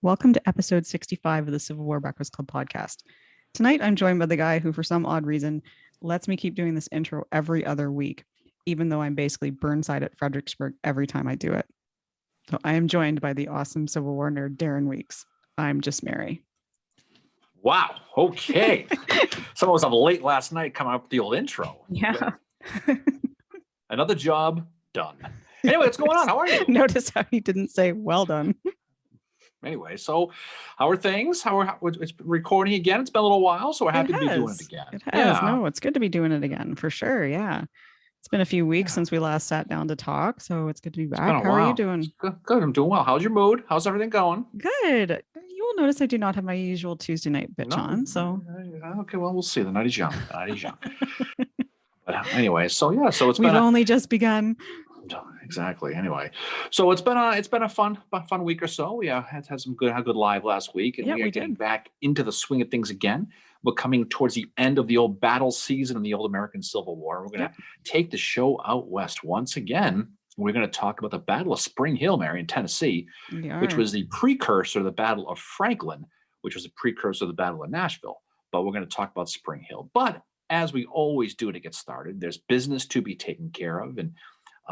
Welcome to episode 65 of the Civil War Breakfast Club podcast. Tonight, I'm joined by the guy who, for some odd reason, lets me keep doing this intro every other week, even though I'm basically Burnside at Fredericksburg every time I do it. So I am joined by the awesome Civil War nerd, Darren Weeks. I'm just Mary. Wow. Okay. Someone was up late last night coming up with the old intro. Yeah. Another job done. Anyway, what's going on? How are you? Notice how he didn't say well done. Anyway, so how are things? It's recording again? It's been a little while, so we're happy to be doing it again. It has. Yeah. No, it's good to be doing it again for sure. Yeah. It's been a few weeks since we last sat down to talk, so it's good to be back. How are you doing? Good. I'm doing well. How's your mood? How's everything going? Good. You will notice I do not have my usual Tuesday night bitch on. So okay, well, we'll see. The night is young. But anyway, so we've only just begun. Exactly. Anyway, so it's been a fun week or so. We had some good live last week, and we are getting back into the swing of things again. We're coming towards the end of the old battle season in the old American Civil War. We're going to take the show out west once again. We're going to talk about the Battle of Spring Hill, Mary, in Tennessee, which was the precursor to the Battle of Franklin, which was the precursor to the Battle of Nashville. But we're going to talk about Spring Hill. But as we always do to get started, there's business to be taken care of and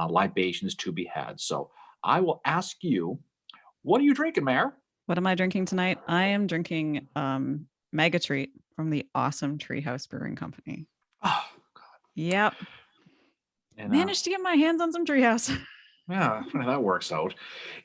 libations to be had. So I will ask you, what are you drinking, Mare? What am I drinking tonight? I am drinking Mega Treat from the awesome Treehouse Brewing Company. Oh, God. Yep. And, managed to get my hands on some Treehouse. Yeah, that works out.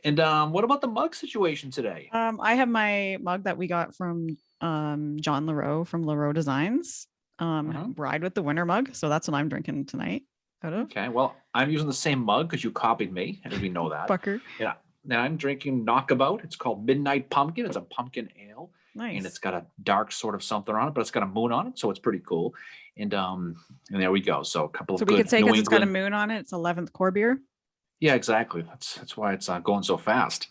And what about the mug situation today? I have my mug that we got from John LaRoe from LaRoe Designs. Ride with the winter mug. So that's what I'm drinking tonight. Okay, well, I'm using the same mug because you copied me, and we know that. Fucker. Yeah. Now I'm drinking Knockabout. It's called Midnight Pumpkin. It's a pumpkin ale. Nice. And it's got a dark sort of something on it, but it's got a moon on it, so it's pretty cool. And there we go. So a couple of good. So we could say because it's got a moon on it, it's 11th core beer. Yeah, exactly. That's why it's going so fast.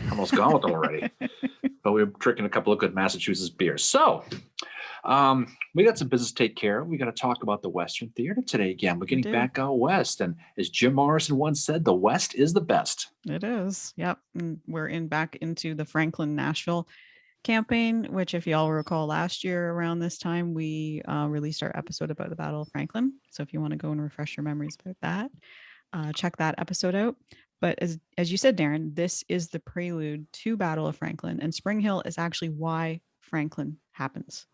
Almost gone with it already. But we're drinking a couple of good Massachusetts beers. So we got some business to take care of. We got to talk about the Western Theater today again. We're getting back out west. And as Jim Morrison once said, the West is the best. It is. Yep. And we're back into the Franklin-Nashville campaign, which if y'all recall last year around this time, we released our episode about the Battle of Franklin. So if you want to go and refresh your memories about that, check that episode out. But as you said, Darren, this is the prelude to Battle of Franklin, and Spring Hill is actually why Franklin happens.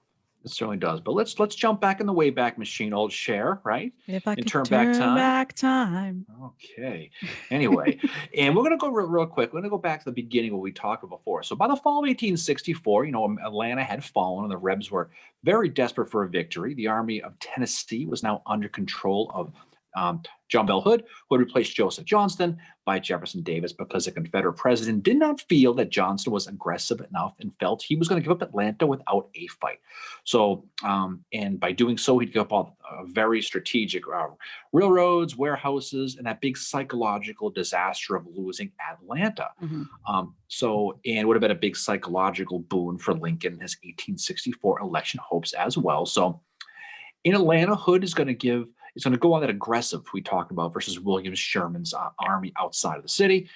It certainly does. But let's jump back in the Wayback Machine, old Cher, right? If I could turn back time. Okay. Anyway, and we're going to go real quick. We're going to go back to the beginning of what we talked about before. So by the fall of 1864, Atlanta had fallen and the Rebs were very desperate for a victory. The Army of Tennessee was now under control of John Bell Hood, who had replaced Joseph Johnston by Jefferson Davis because the Confederate president did not feel that Johnston was aggressive enough and felt he was going to give up Atlanta without a fight. So, and by doing so, he'd give up all very strategic railroads, warehouses, and that big psychological disaster of losing Atlanta. Mm-hmm. And it would have been a big psychological boon for Lincoln and his 1864 election hopes as well. So in Atlanta, Hood is going to go on that aggressive we talked about versus William Sherman's army outside of the city.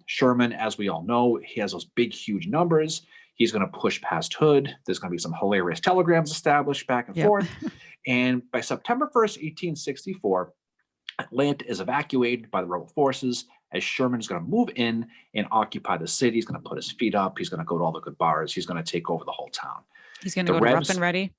Sherman, as we all know, he has those big, huge numbers. He's going to push past Hood. There's going to be some hilarious telegrams established back and forth. And by September 1st, 1864, Atlanta is evacuated by the rebel forces as Sherman is going to move in and occupy the city. He's going to put his feet up. He's going to go to all the good bars. He's going to take over the whole town. He's going to go to Rough and Ready.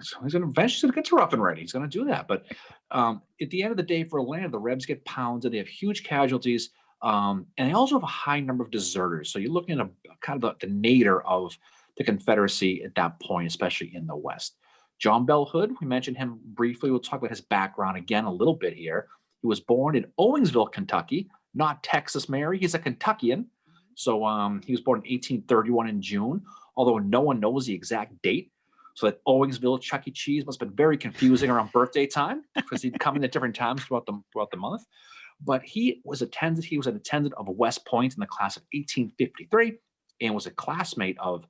So he's going to eventually get to Rough and Ready. He's going to do that. But at the end of the day, for Atlanta, the Rebs get pounded. They have huge casualties. And they also have a high number of deserters. So you're looking at kind of the nadir of the Confederacy at that point, especially in the West. John Bell Hood, we mentioned him briefly. We'll talk about his background again a little bit here. He was born in Owensville, Kentucky, not Texas, Mary. He's a Kentuckian. So he was born in 1831 in June, although no one knows the exact date. So that Owensville Chuck E. Cheese must have been very confusing around birthday time because he'd come in at different times throughout the month. But he was an attendant of West Point in the class of 1853 and was a classmate of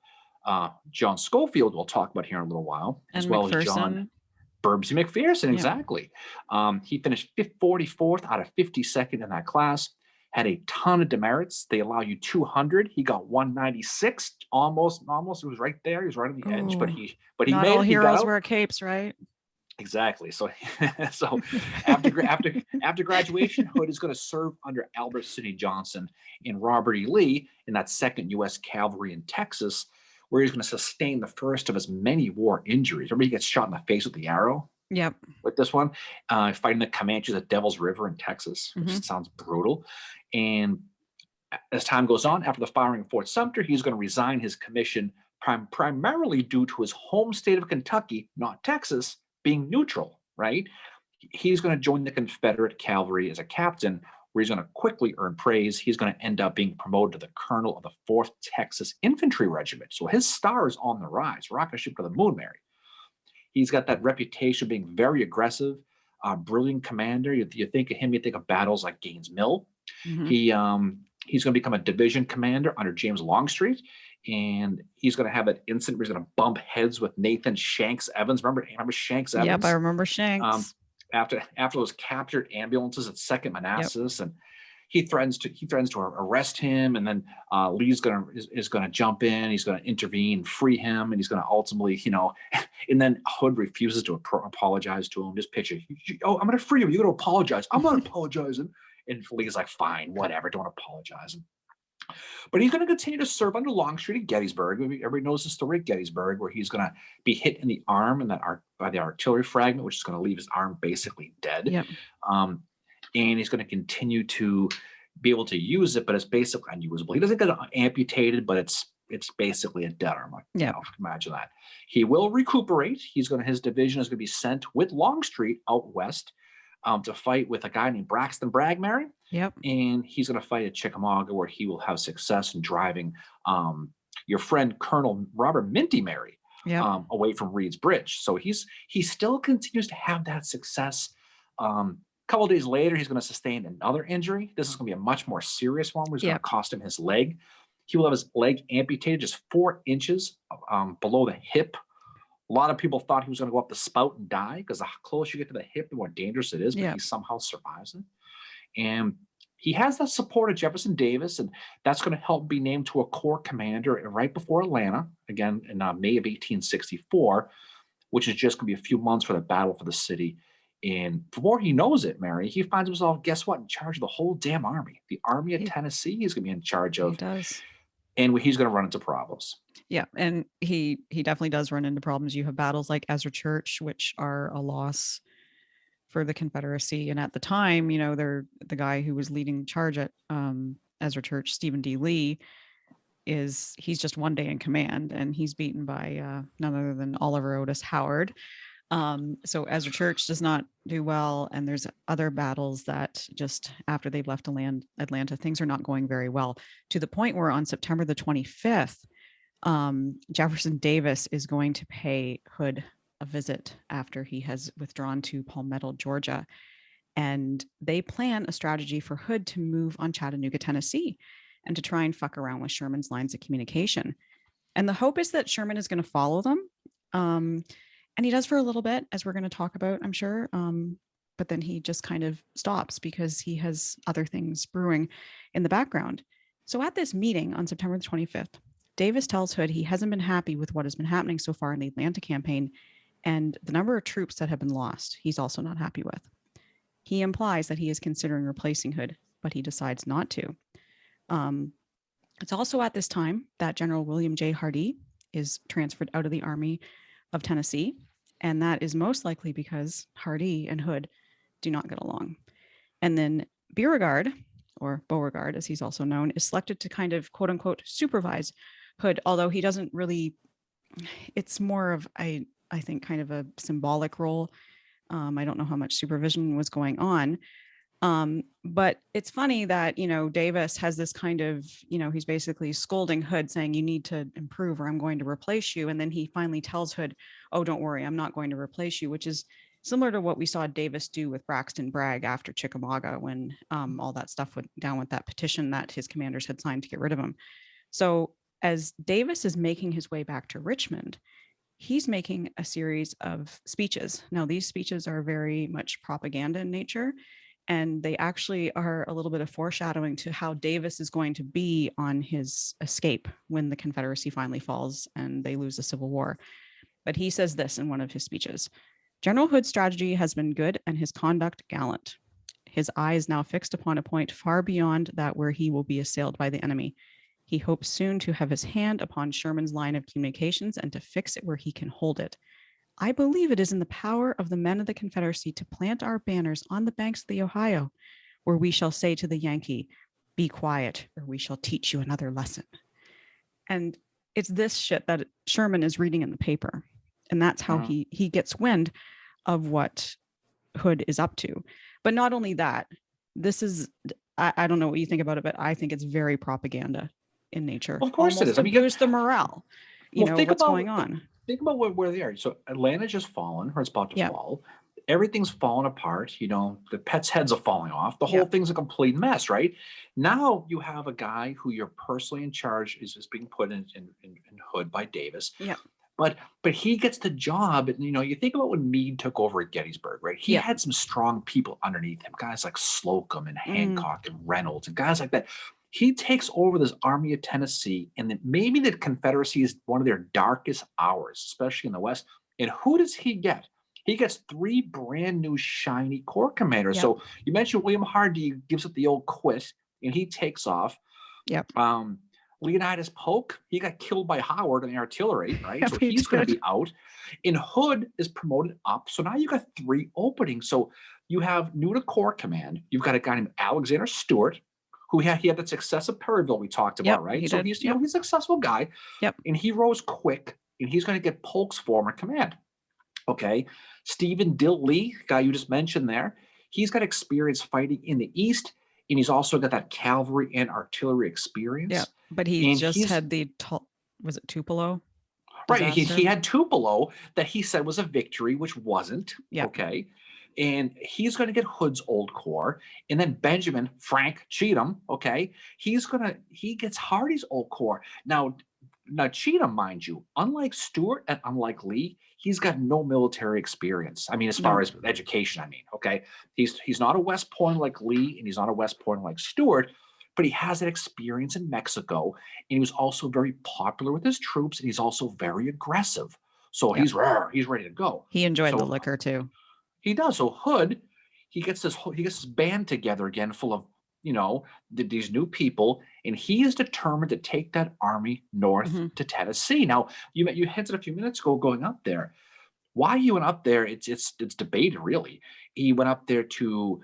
John Schofield, we'll talk about here in a little while, as well as John Burbsy McPherson. Exactly. He finished 44th out of 52nd in that class. had a ton of demerits. They allow you 200. He got 196, almost. It was right there. He was right on the edge, but Oh, he not made all it. He got heroes out. wear capes, right? Exactly. So, so after graduation, Hood is going to serve under Albert Sidney Johnson and Robert E. Lee in that Second U.S. Cavalry in Texas, where he's going to sustain the first of his many war injuries. Remember, he gets shot in the face with the arrow Yep. with this one, fighting the Comanches at Devil's River in Texas, which sounds brutal. And as time goes on, after the firing of Fort Sumter, he's going to resign his commission primarily due to his home state of Kentucky, not Texas, being neutral, right? He's going to join the Confederate cavalry as a captain, where he's going to quickly earn praise. He's going to end up being promoted to the colonel of the 4th Texas Infantry Regiment. So his star is on the rise, rocket ship to the moon, Mary. He's got that reputation of being very aggressive, brilliant commander. You think of him, you think of battles like Gaines Mill. He's going to become a division commander under James Longstreet, and he's going to have an incident where he's going to bump heads with Nathan Shanks Evans. Remember Shanks Evans? Yep, I remember Shanks. After those captured ambulances at Second Manassas, and he threatens to arrest him, and then Lee's is going to jump in. He's going to intervene, free him, and he's going to ultimately, and then Hood refuses to apologize to him. Just picture, oh, I'm going to free you. You're going to apologize. I'm not apologizing. And Lee's like, fine, whatever, don't apologize. But he's going to continue to serve under Longstreet at Gettysburg. Everybody knows the story at Gettysburg, where he's going to be hit in the arm by the artillery fragment, which is going to leave his arm basically dead. Yep. And he's going to continue to be able to use it, but it's basically unusable. He doesn't get amputated, but it's basically a dead arm. Yeah, imagine that. He will recuperate. His division is going to be sent with Longstreet out west to fight with a guy named Braxton Bragg, Mary. Yep. And he's going to fight at Chickamauga, where he will have success in driving your friend Colonel Robert Minty Mary away from Reed's Bridge. So he still continues to have that success. A couple of days later, he's going to sustain another injury. This is going to be a much more serious one, which is going to cost him his leg. He will have his leg amputated just 4 inches below the hip. A lot of people thought he was going to go up the spout and die, because the closer you get to the hip, the more dangerous it is, but he somehow survives it. And he has the support of Jefferson Davis, and that's going to help be named to a corps commander right before Atlanta, again in May of 1864, which is just going to be a few months for the battle for the city. And before he knows it, Mary, he finds himself, guess what, in charge of the whole damn army. The Army of Tennessee he's going to be in charge of. He does. And he's going to run into problems. Yeah, and he definitely does run into problems. You have battles like Ezra Church, which are a loss for the Confederacy. And at the time, they're the guy who was leading charge at Ezra Church, Stephen D. Lee, he's just one day in command, and he's beaten by none other than Oliver Otis Howard. So Ezra Church does not do well, and there's other battles that just after they've left Atlanta, things are not going very well, to the point where on September the 25th, Jefferson Davis is going to pay Hood a visit after he has withdrawn to Palmetto, Georgia. And they plan a strategy for Hood to move on Chattanooga, Tennessee, and to try and fuck around with Sherman's lines of communication. And the hope is that Sherman is going to follow them. And he does for a little bit, as we're going to talk about, I'm sure. But then he just kind of stops because he has other things brewing in the background. So at this meeting on September the 25th, Davis tells Hood he hasn't been happy with what has been happening so far in the Atlanta campaign, and the number of troops that have been lost, he's also not happy with. He implies that he is considering replacing Hood, but he decides not to. It's also at this time that General William J. Hardee is transferred out of the Army of Tennessee, and that is most likely because Hardee and Hood do not get along. And then Beauregard, or Beauregard as he's also known, is selected to kind of quote unquote supervise Hood, although he doesn't really, it's more of I think kind of a symbolic role. I don't know how much supervision was going on. But it's funny that, Davis has this kind of, he's basically scolding Hood saying, you need to improve or I'm going to replace you. And then he finally tells Hood, oh, don't worry, I'm not going to replace you, which is similar to what we saw Davis do with Braxton Bragg after Chickamauga, when all that stuff went down with that petition that his commanders had signed to get rid of him. So as Davis is making his way back to Richmond, he's making a series of speeches. Now, these speeches are very much propaganda in nature. And they actually are a little bit of foreshadowing to how Davis is going to be on his escape when the Confederacy finally falls and they lose the Civil War. But he says this in one of his speeches: General Hood's strategy has been good and his conduct gallant. His eye is now fixed upon a point far beyond that where he will be assailed by the enemy. He hopes soon to have his hand upon Sherman's line of communications and to fix it where he can hold it. I believe it is in the power of the men of the Confederacy to plant our banners on the banks of the Ohio, where we shall say to the Yankee, be quiet, or we shall teach you another lesson. And it's this shit that Sherman is reading in the paper. And that's how he gets wind of what Hood is up to. But not only that, this is, I don't know what you think about it, but I think it's very propaganda in nature. Of course it is. To boost the morale, you know, what's going on. Think about where they are. So Atlanta just fallen, or it's about to fall. Everything's falling apart. You know, the pets' heads are falling off. The whole thing's a complete mess, right? Now you have a guy who you're personally in charge is being put in Hood by Davis. Yeah. But he gets the job. And, you know, you think about when Meade took over at Gettysburg, right? He had some strong people underneath him, guys like Slocum and Hancock and Reynolds and guys like that. He takes over this Army of Tennessee, and then maybe the Confederacy is one of their darkest hours, especially in the West. And who does he get? He gets 3 brand new shiny corps commanders. Yep. So you mentioned William Hardee gives it the old quit, and he takes off. Yep. Leonidas Polk, he got killed by Howard in the artillery, right? So he's going to be out. And Hood is promoted up. So now you got 3 openings. So you have new to corps command. You've got a guy named Alexander Stewart, who he had that success of Perryville we talked about, right? So he's, you know, he's a successful guy. Yep. And he rose quick, and he's going to get Polk's former command. Okay. Stephen Dilley, guy you just mentioned there, he's got experience fighting in the East, and he's also got that cavalry and artillery experience. Yeah, but he just had the, was it Tupelo? Right. He had Tupelo that he said was a victory, which wasn't. Yeah. Okay. And he's going to get Hood's old corps. And then Benjamin Frank Cheatham, okay, he gets Hardee's old corps. Now Cheatham, mind you, unlike Stewart and unlike Lee, he's got no military experience. I mean, as far as education, I mean, okay, he's not a West Point like Lee, and he's not a West Point like Stewart, but he has that experience in Mexico, and he was also very popular with his troops, and he's also very aggressive. So he's ready to go. He enjoyed the liquor too. He does. So Hood, he gets this band together again, full of, you know, these new people, and he is determined to take that army north to Tennessee. Now, you hinted a few minutes ago going up there. Why he went up there, it's debated really. He went up there to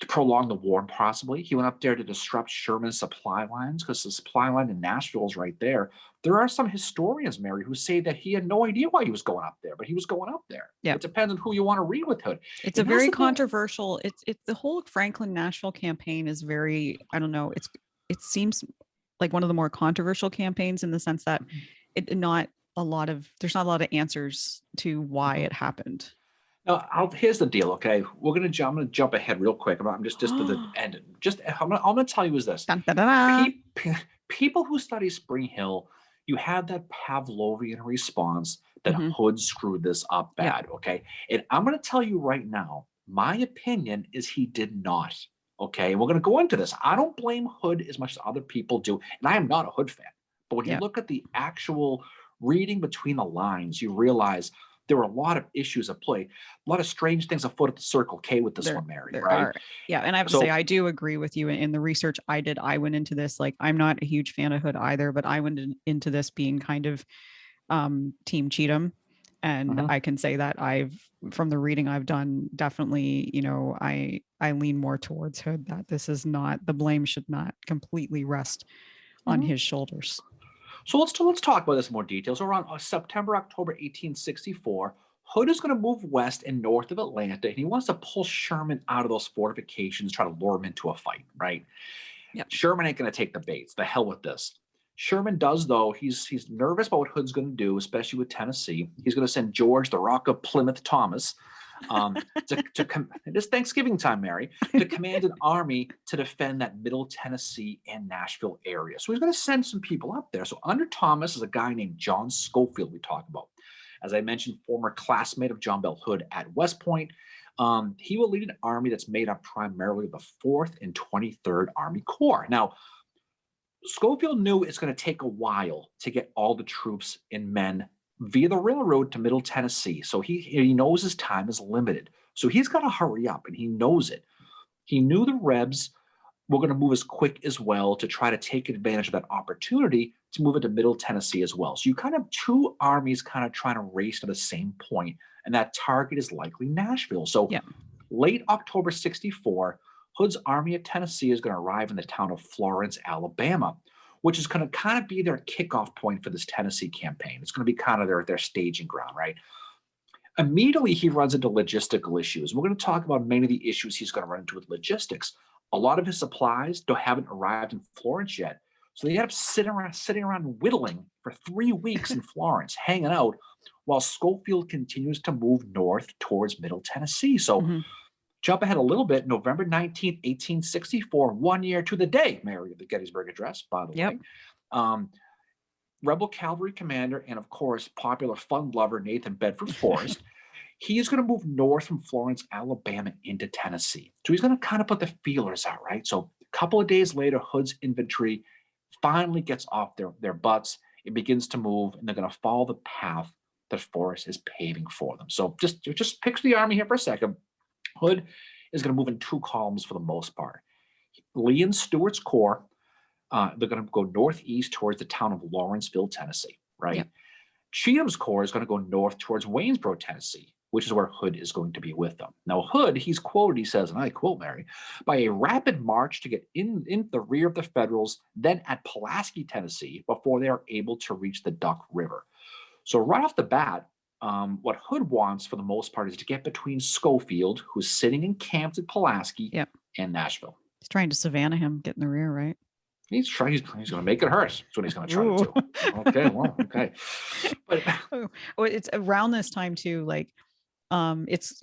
prolong the war, possibly. He went up there to disrupt Sherman's supply lines, because the supply line in Nashville is right there. There are some historians, Mary, who say that he had no idea why he was going up there, but he was going up there. Yeah. It depends on who you want to read with Hood. It's a very controversial, it's the whole Franklin-Nashville campaign is very, I don't know, it seems like one of the more controversial campaigns in the sense that there's not a lot of answers to why it happened. Now, here's the deal, okay? I'm going to jump ahead real quick. I'm just to the end. I'm going to tell you is this. Dun, dun, dun, dun. People who study Spring Hill, you have that Pavlovian response that Hood screwed this up bad, okay? And I'm going to tell you right now, my opinion is he did not, okay? And we're going to go into this. I don't blame Hood as much as other people do, and I am not a Hood fan. But when you look at the actual reading between the lines, you realize there were a lot of issues at play, a lot of strange things afoot at the Circle K with this one, Mary, right? Yeah, and I have to say, I do agree with you. In the research I did, I went into this, like, I'm not a huge fan of Hood either, but I went into this being kind of Team Cheatham. And I can say that from the reading I've done, definitely, you know, I lean more towards Hood, that this is not, the blame should not completely rest on his shoulders. So let's talk about this in more detail. So around September, October 1864, Hood is going to move west and north of Atlanta, and he wants to pull Sherman out of those fortifications, try to lure him into a fight, right? Yep. Sherman ain't going to take the baits. The hell with this. Sherman does, though. He's nervous about what Hood's going to do, especially with Tennessee. He's going to send George the Rock of Plymouth Thomas this Thanksgiving time, Mary, to command an army to defend that Middle Tennessee and Nashville area. So he's going to send some people up there. So under Thomas is a guy named John Schofield we talked about. As I mentioned, former classmate of John Bell Hood at West Point. He will lead an army that's made up primarily of the 4th and 23rd Army Corps. Now, Schofield knew it's going to take a while to get all the troops and men via the railroad to Middle Tennessee. So he knows his time is limited. So he's got to hurry up, and he knows it. He knew the Rebs were going to move as quick as well to try to take advantage of that opportunity to move into Middle Tennessee as well. So you kind of two armies kind of trying to race to the same point, and that target is likely Nashville. So Yeah. late October 64, Hood's Army of Tennessee is going to arrive in the town of Florence, Alabama, which is going to kind of be their kickoff point for this Tennessee campaign. It's going to be kind of their staging ground, right? Immediately, he runs into logistical issues. We're going to talk about many of the issues he's going to run into with logistics. A lot of his supplies haven't arrived in Florence yet. So they end up sitting around whittling for 3 weeks in Florence, hanging out, while Schofield continues to move north towards Middle Tennessee. So Mhm. jump ahead a little bit, November 19th, 1864, 1 year to the day, Mary, of the Gettysburg Address, by the Yep. way. Rebel cavalry commander and, of course, popular fun lover Nathan Bedford Forrest, he is going to move north from Florence, Alabama into Tennessee. So he's going to kind of put the feelers out, right? So a couple of days later, Hood's infantry finally gets off their butts. It begins to move, and they're going to follow the path that Forrest is paving for them. So just picture the army here for a second. Hood is going to move in 2 columns for the most part. Lee and Stewart's corps, they're going to go northeast towards the town of Lawrenceville, Tennessee, right? Yep. Cheatham's corps is going to go north towards Waynesboro, Tennessee, which is where Hood is going to be with them. Now, Hood, he's quoted, he says, and I quote, Mary, by a rapid march to get in the rear of the Federals, then at Pulaski, Tennessee, before they are able to reach the Duck River. So right off the bat, what Hood wants for the most part is to get between Schofield, who's sitting encamped at Pulaski, Yep. and Nashville. He's trying to Savannah him, get in the rear, right? He's going to make it hurt. That's what he's going to try to do. Okay, well, okay. But it's around this time too, like it's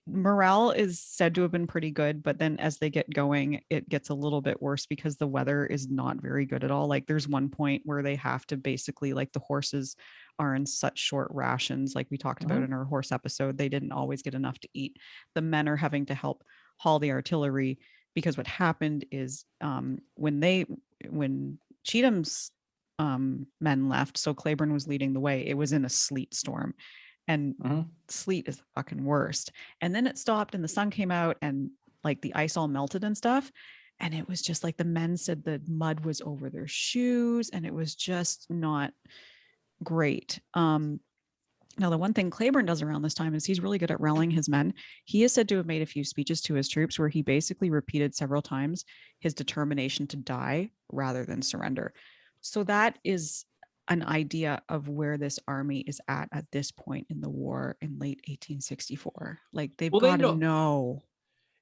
morale is said to have been pretty good, but then as they get going, it gets a little bit worse because the weather is not very good at all. Like there's one point where they have to basically, like, the horses are in such short rations, like we talked about in our horse episode. They didn't always get enough to eat. The men are having to help haul the artillery, because what happened is when Cheatham's men left, so Clayburn was leading the way, it was in a sleet storm, and sleet is the fucking worst. And then it stopped and the sun came out and like the ice all melted and stuff, and it was just like the men said the mud was over their shoes and it was just not great. Now, the one thing Clayburn does around this time is he's really good at rallying his men. He is said to have made a few speeches to his troops where he basically repeated several times his determination to die rather than surrender. So that is an idea of where this army is at this point in the war in late 1864. Like they've got to know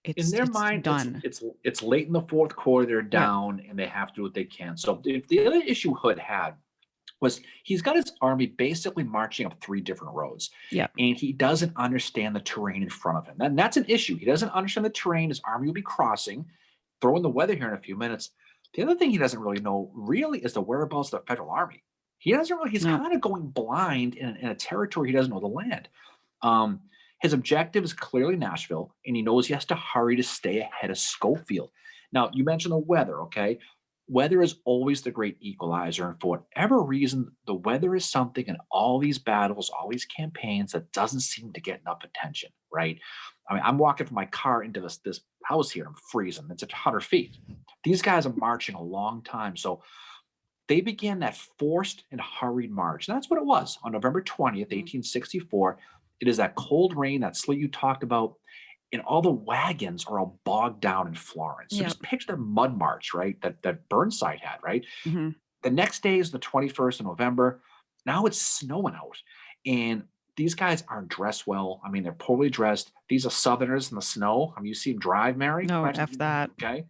it's in their mind done. It's late in the 4th quarter. They're down, and they have to do what they can. So the other issue Hood had was he's got his army basically marching up 3 different roads. Yeah. And he doesn't understand the terrain in front of him. And that's an issue. He doesn't understand the terrain his army will be crossing. Throw in the weather here in a few minutes. The other thing he doesn't really know really is the whereabouts of the Federal Army. He doesn't really, he's kind of going blind in a territory he doesn't know the land. His objective is clearly Nashville, and he knows he has to hurry to stay ahead of Schofield. Now, you mentioned the weather, okay? Weather is always the great equalizer. And for whatever reason, the weather is something in all these battles, all these campaigns that doesn't seem to get enough attention, right? I mean, I'm walking from my car into this house here. I'm freezing. It's at 100 feet. These guys are marching a long time. So they began that forced and hurried march. And that's what it was on November 20th, 1864. It is that cold rain, that sleet you talked about, and all the wagons are all bogged down in Florence. So just picture the mud march, right? That Burnside had, right? Mm-hmm. The next day is the 21st of November. Now it's snowing out. And these guys aren't dressed well. I mean, they're poorly dressed. These are Southerners in the snow. I mean, you see them drive, Mary? No, F that. Okay.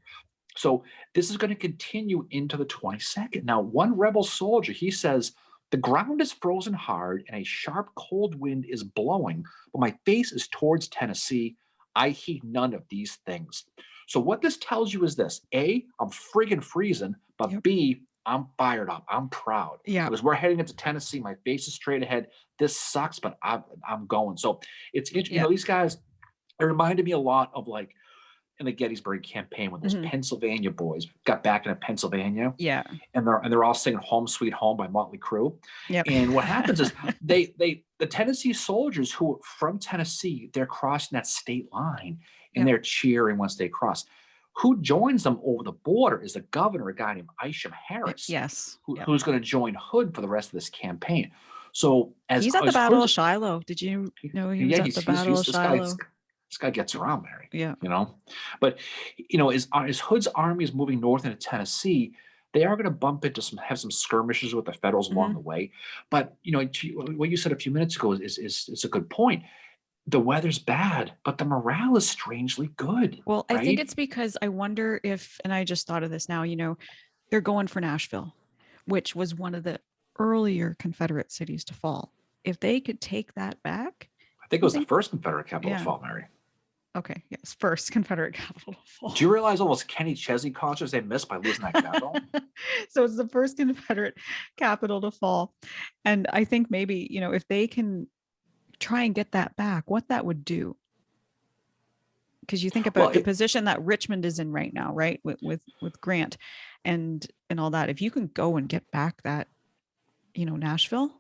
So this is going to continue into the 22nd. Now, one rebel soldier, he says, the ground is frozen hard and a sharp cold wind is blowing, but my face is towards Tennessee. I heed none of these things. So what this tells you is this: A, I'm friggin' freezing, but B, I'm fired up. I'm proud. Yeah. Because we're heading into Tennessee. My face is straight ahead. This sucks, but I'm going. So it's interesting. You know, these guys, It reminded me a lot of like in the Gettysburg campaign when those Mhm. Pennsylvania boys got back into Pennsylvania Yeah. and they're all singing "Home Sweet Home" by Motley Crue. Yep. And what happens is the Tennessee soldiers who are from Tennessee, they're crossing that state line and Yep. they're cheering once they cross. Who joins them over the border is the governor, a guy named Isham Harris, Yes. Yep. who's going to join Hood for the rest of this campaign. So He's at the as Battle Hood's, of Shiloh. Did you know he was yeah, at the Battle of Shiloh? this guy gets around, Mary. Yeah. You know, but as Hood's army is moving north into Tennessee, they are going to bump into some skirmishes with the Federals along the Mhm. way. But what you said a few minutes ago is a good point. The weather's bad, but the morale is strangely good, Well, I think right? it's because I wonder if, and I just thought of this now, they're going for Nashville, which was one of the earlier Confederate cities to fall. If they could take that back, I think it I was the think, first Confederate capital to yeah. fall, Mary. Okay. Yes. First Confederate capital to fall. Do you realize almost Kenny Chesney concerts they missed by losing that capital? So it's the first Confederate capital to fall. And I think maybe, if they can try and get that back, what that would do. Because you think Well, about the position that Richmond is in right now, right? With Grant and all that. If you can go and get back that, Nashville.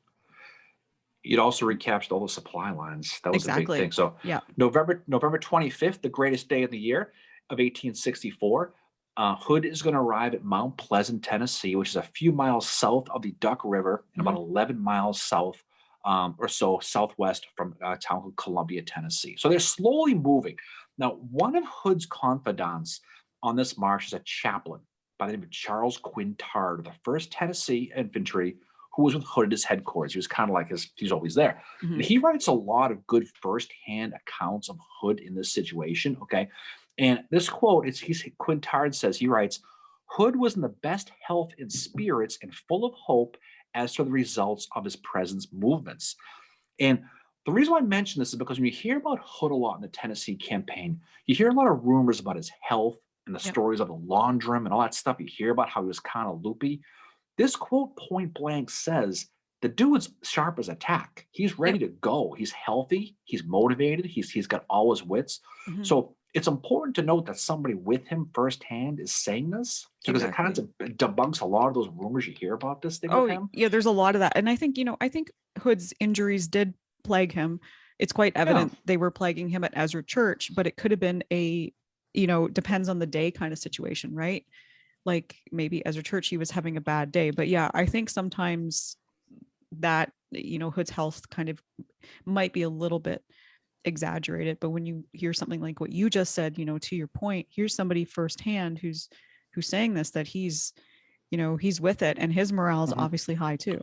you'd also recaptured all the supply lines. That was a big thing. Exactly. So Yeah. November 25th, the greatest day of the year of 1864, Hood is going to arrive at Mount Pleasant, Tennessee, which is a few miles south of the Duck River and about 11 miles south or so southwest from a town called Columbia, Tennessee. So they're slowly moving. Now, one of Hood's confidants on this march is a chaplain by the name of Charles Quintard, the 1st Tennessee Infantry, who was with Hood at his headquarters. He was kind of like he's always there. And Mhm. he writes a lot of good firsthand accounts of Hood in this situation. Okay. And this quote, Quintard says, he writes, Hood was in the best health and spirits and full of hope as to the results of his present movements. And the reason why I mention this is because when you hear about Hood a lot in the Tennessee campaign, you hear a lot of rumors about his health and the Yep. stories of the laundrum and all that stuff. You hear about how he was kind of loopy. This quote point blank says the dude's sharp as a tack. He's ready Yep. to go. He's healthy. He's motivated. He's got all his wits. Mhm. So it's important to note that somebody with him firsthand is saying this because it kind Exactly. of debunks a lot of those rumors you hear about this thing with Oh, him. yeah, there's a lot of that. And I think, Hood's injuries did plague him. It's quite Yeah. evident they were plaguing him at Ezra Church, but it could have been depends on the day kind of situation, right? Like maybe Ezra Church, he was having a bad day. But yeah, I think sometimes that, Hood's health kind of might be a little bit exaggerated. But when you hear something like what you just said, to your point, here's somebody firsthand who's saying this, that he's with it, and his morale is Mhm. obviously high too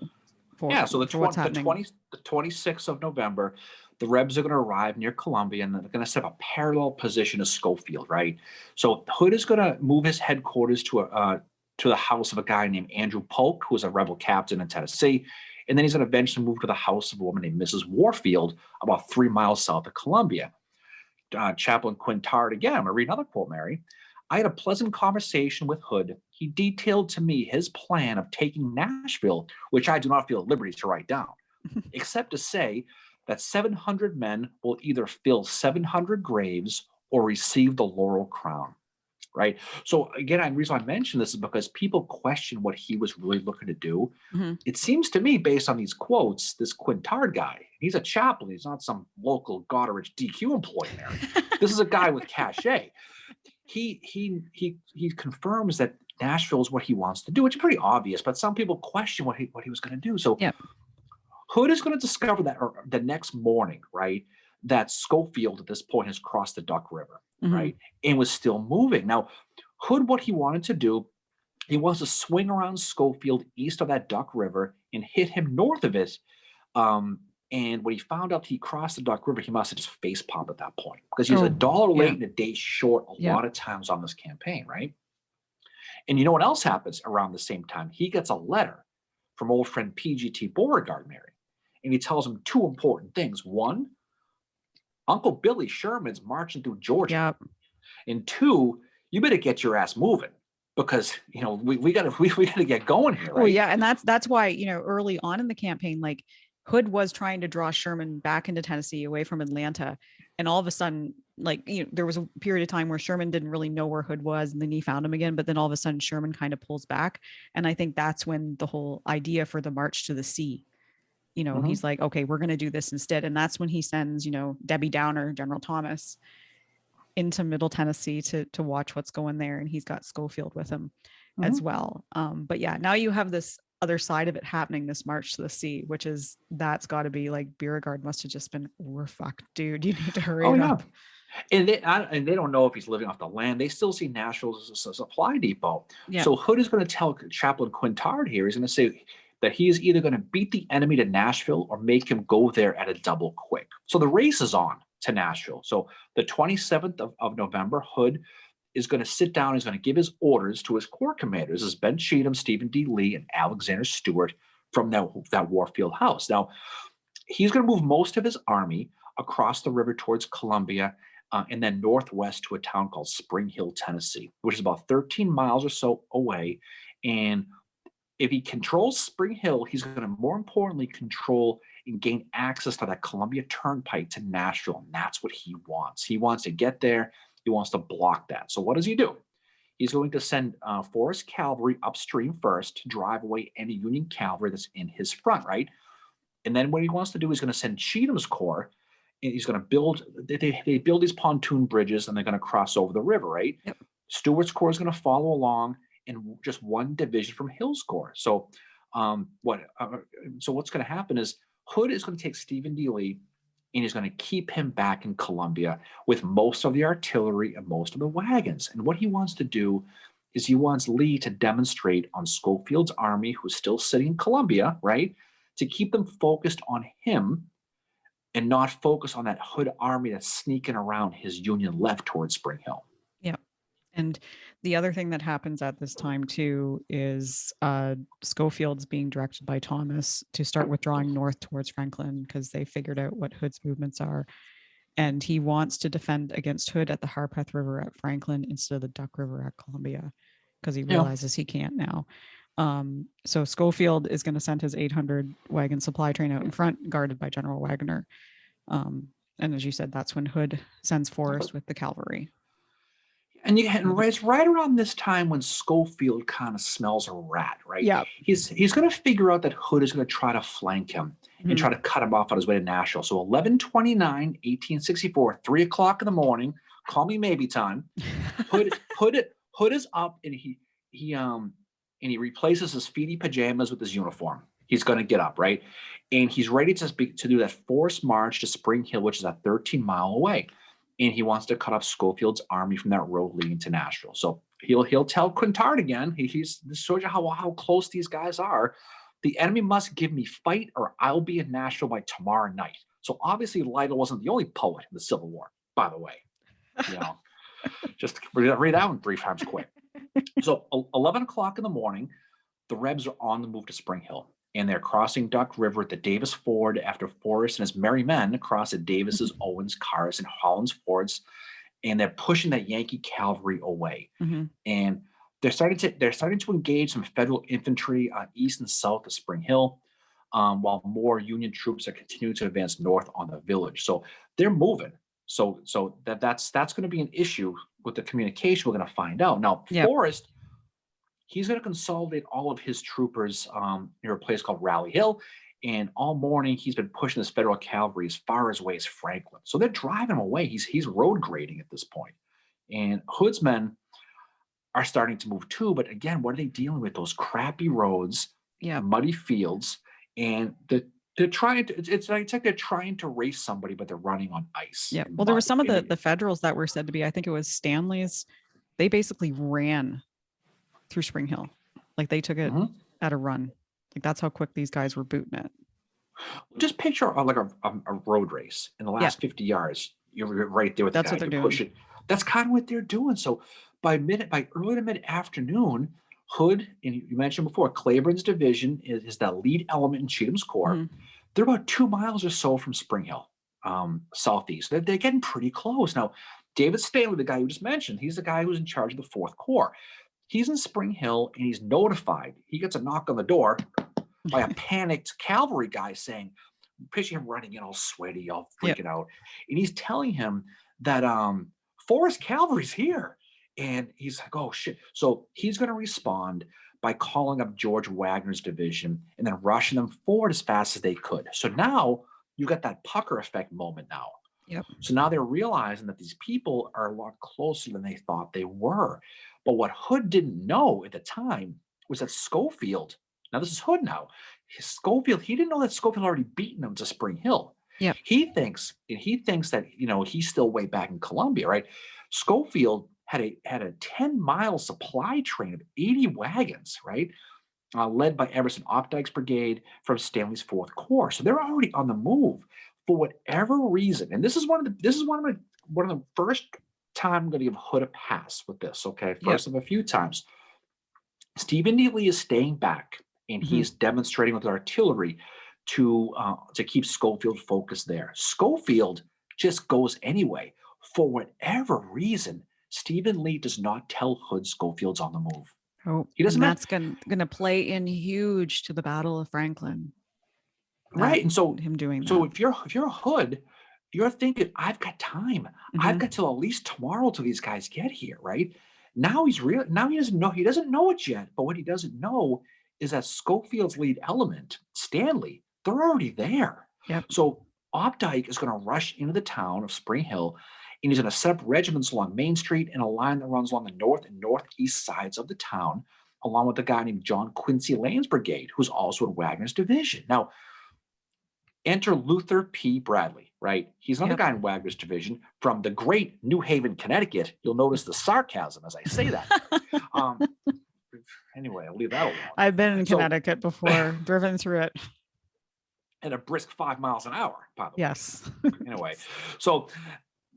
for Yeah, so what's happening. the 26th of November, the Rebs are going to arrive near Columbia and they're going to set up a parallel position to Schofield, right? So Hood is going to move his headquarters to the house of a guy named Andrew Polk, who was a rebel captain in Tennessee, and then he's going to eventually move to the house of a woman named Mrs. Warfield, about 3 miles south of Columbia. Chaplain Quintard again. I'm going to read another quote, Mary. I had a pleasant conversation with Hood. He detailed to me his plan of taking Nashville, which I do not feel at liberty to write down, except to say that 700 men will either fill 700 graves or receive the laurel crown. Right. So again, the reason I mention this is because people question what he was really looking to do. Mhm. It seems to me, based on these quotes, this Quintard guy, he's a chaplain. He's not some local Goderich DQ employee, Mary. This is a guy with cachet. He confirms that Nashville is what he wants to do, which is pretty obvious, but some people question what he was going to do. So Yep. Hood is going to discover that the next morning, right, that Schofield at this point has crossed the Duck River, Mhm. right, and was still moving. Now, Hood, what he wanted to do, he wants to swing around Schofield east of that Duck River and hit him north of it. And when he found out he crossed the Duck River, he must have just face palmed at that point because he's a dollar late Yeah. and a day short a Yeah. lot of times on this campaign, right? And you know what else happens around the same time? He gets a letter from old friend PGT Beauregard, Mary, and he tells him two important things. One, Uncle Billy Sherman's marching through Georgia. Yep. And two, you better get your ass moving because we gotta get going here, right? Well, yeah, and that's why early on in the campaign, like Hood was trying to draw Sherman back into Tennessee, away from Atlanta, And all of a sudden, like, there was a period of time where Sherman didn't really know where Hood was, and then he found him again. But then all of a sudden, Sherman kind of pulls back. And I think that's when the whole idea for the March to the Sea, Mhm. he's like, okay, we're going to do this instead. And that's when he sends, Debbie Downer, General Thomas, into Middle Tennessee to watch what's going there. And he's got Schofield with him as Mhm. well. But yeah, now you have this other side of it happening, this March to the Sea, which is, that's got to be like, Beauregard must have just been, we're fucked, dude. You need to hurry Oh it yeah. up. And they don't know if he's living off the land. They still see Nashville as a supply depot. Yeah. So Hood is going to tell Chaplain Quintard here. He's going to say that he is either going to beat the enemy to Nashville or make him go there at a double quick. So the race is on to Nashville. So the 27th of November, Hood is going to sit down. He's going to give his orders to his corps commanders, as Ben Cheatham, Stephen D. Lee, and Alexander Stewart from that Warfield House. Now, he's going to move most of his army across the river towards Columbia, and then northwest to a town called Spring Hill, Tennessee, which is about 13 miles or so away. And if he controls Spring Hill, he's going to more importantly control and gain access to that Columbia Turnpike to Nashville. And that's what he wants. He wants to get there. He wants to block that. So what does he do? He's going to send Forrest cavalry upstream first to drive away any Union cavalry that's in his front, right? And then what he wants to do is going to send Cheatham's corps, and he's going to build. They build these pontoon bridges, and they're going to cross over the river, right? Yep. Stewart's corps is going to follow along, and just one division from Hill's corps. So, what's going to happen is Hood is going to take Stephen D. Lee, and he's going to keep him back in Columbia with most of the artillery and most of the wagons. And what he wants to do is he wants Lee to demonstrate on Schofield's army, who's still sitting in Columbia, right? To keep them focused on him and not focus on that Hood army that's sneaking around his Union left towards Spring Hill. Yeah. And the other thing that happens at this time too is Schofield's being directed by Thomas to start withdrawing north towards Franklin, because they figured out what Hood's movements are. And he wants to defend against Hood at the Harpeth River at Franklin instead of the Duck River at Columbia, because he Yeah. realizes he can't now. So Schofield is going to send his 800 wagon supply train out in front, guarded by General Wagner. And as you said, that's when Hood sends Forrest with the cavalry. And it's right around this time when Schofield kind of smells a rat, right? Yeah. He's going to figure out that Hood is going to try to flank him and try to cut him off on his way to Nashville. So 11/29/1864, 3 o'clock in the morning, call me maybe time. Hood is up, and he replaces his feety pajamas with his uniform. He's going to get up, right? And he's ready to do that forced march to Spring Hill, which is a 13-mile away. And he wants to cut off Schofield's army from that road leading to Nashville. So he'll tell Quintard again. This shows you how close these guys are. The enemy must give me fight, or I'll be in Nashville by tomorrow night. So obviously Lytle wasn't the only poet in the Civil War, by the way. Just read that one 3 times quick. So 11 o'clock in the morning, the Rebs are on the move to Spring Hill, and they're crossing Duck River at the Davis Ford after Forrest and his merry men cross at Davis's, Owens, Carr's, and Holland's fords, and they're pushing that Yankee cavalry away. And they're starting to engage some Federal infantry east and south of Spring Hill, while more Union troops are continuing to advance north on the village. So they're moving. So that's going to be an issue with the communication. We're going to find out now. Yep. Forrest, he's going to consolidate all of his troopers near a place called Rally Hill, and all morning he's been pushing this Federal cavalry as far away as Franklin. So they're driving him away. He's road grading at this point, and Hood's men are starting to move too. But again, what are they dealing with? Those crappy roads, muddy fields, and they're trying to. It's like they're trying to race somebody, but they're running on ice. Yeah. Well, there were some of the Federals that were said to be, I think it was Stanley's. They basically ran through Spring Hill, like they took it at a run. Like that's how quick these guys were booting it. Just picture like a road race in the last 50 yards. You're right there with that's the guy. What they're doing. Push it. That's kind of what they're doing. So by early to mid afternoon, Hood, and you mentioned before, Clayburn's division is that lead element in Cheatham's corps. They're about 2 miles or so from Spring Hill, southeast. They're getting pretty close. Now, David Stanley, the guy you just mentioned, he's the guy who's in charge of the 4th Corps. He's in Spring Hill, and he's notified. He gets a knock on the door by a panicked cavalry guy saying, picture him running in all sweaty, all Yep. freaking out. And he's telling him that Forrest Cavalry's here. And he's like, oh shit. So he's going to respond by calling up George Wagner's division and then rushing them forward as fast as they could. So now you got that pucker effect moment now. Yep. So now they're realizing that these people are a lot closer than they thought they were. But what Hood didn't know at the time was that Schofield, now this is Hood now, Schofield, he didn't know that Schofield already beaten him to Spring Hill. Yep. He thinks that, he's still way back in Columbia, right? Schofield had a 10-mile supply train of 80 wagons, right? Led by Emerson Opdyke's brigade from Stanley's Fourth Corps. So they're already on the move for whatever reason. And this is one of the first time I'm going to give Hood a pass with this. Okay, first of a few times. Stephen D. Lee is staying back, and he's demonstrating with artillery to keep Schofield focused there. Schofield just goes anyway. For whatever reason, Stephen Lee does not tell Hood Schofield's on the move. Oh, He doesn't. And that's going to play in huge to the Battle of Franklin. Right. And so him doing that. So if you're a Hood, you're thinking, I've got time. I've got till at least tomorrow till these guys get here, right? Now he doesn't know. He doesn't know it yet. But what he doesn't know is that Schofield's lead element, Stanley, they're already there. Yep. So Opdyke is going to rush into the town of Spring Hill, and he's going to set up regiments along Main Street and a line that runs along the north and northeast sides of the town, along with a guy named John Quincy Lane's brigade, who's also in Wagner's division. Now, enter Luther P. Bradley, right? He's another guy in Wagner's division from the great New Haven, Connecticut. You'll notice the sarcasm as I say that. Anyway, I'll leave that alone. I've been in Connecticut before, driven through it. At a brisk 5 miles an hour, by the way. Yes. Anyway, so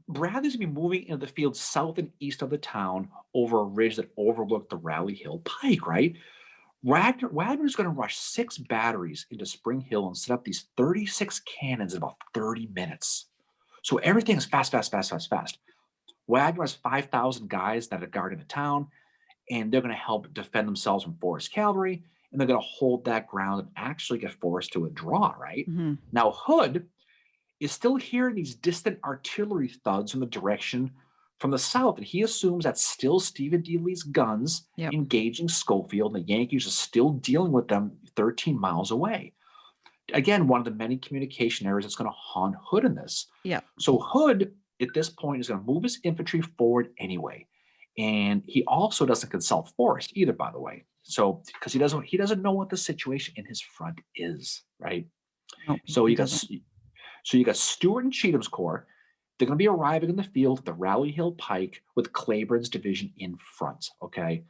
Bradley's going to be moving into the field south and east of the town over a ridge that overlooked the Rally Hill Pike, right? Wagner's going to rush 6 batteries into Spring Hill and set up these 36 cannons in about 30 minutes. So everything is fast. Wagner has 5,000 guys that are guarding the town, and they're going to help defend themselves from Forrest cavalry, and they're going to hold that ground and actually get Forrest to a draw, right? Now, Hood is still hearing these distant artillery thuds from the direction from the south, and he assumes that's still Stephen D. Lee's guns engaging Schofield, and the Yankees are still dealing with them 13 miles away. Again, one of the many communication errors that's going to haunt Hood in this. So Hood, at this point, is going to move his infantry forward anyway, and he also doesn't consult Forrest either, by the way. So because he doesn't know what the situation in his front is, right? So you got Stewart and Cheatham's corps. They're going to be arriving in the field at the Rally Hill Pike with Clayburne's division in front, okay?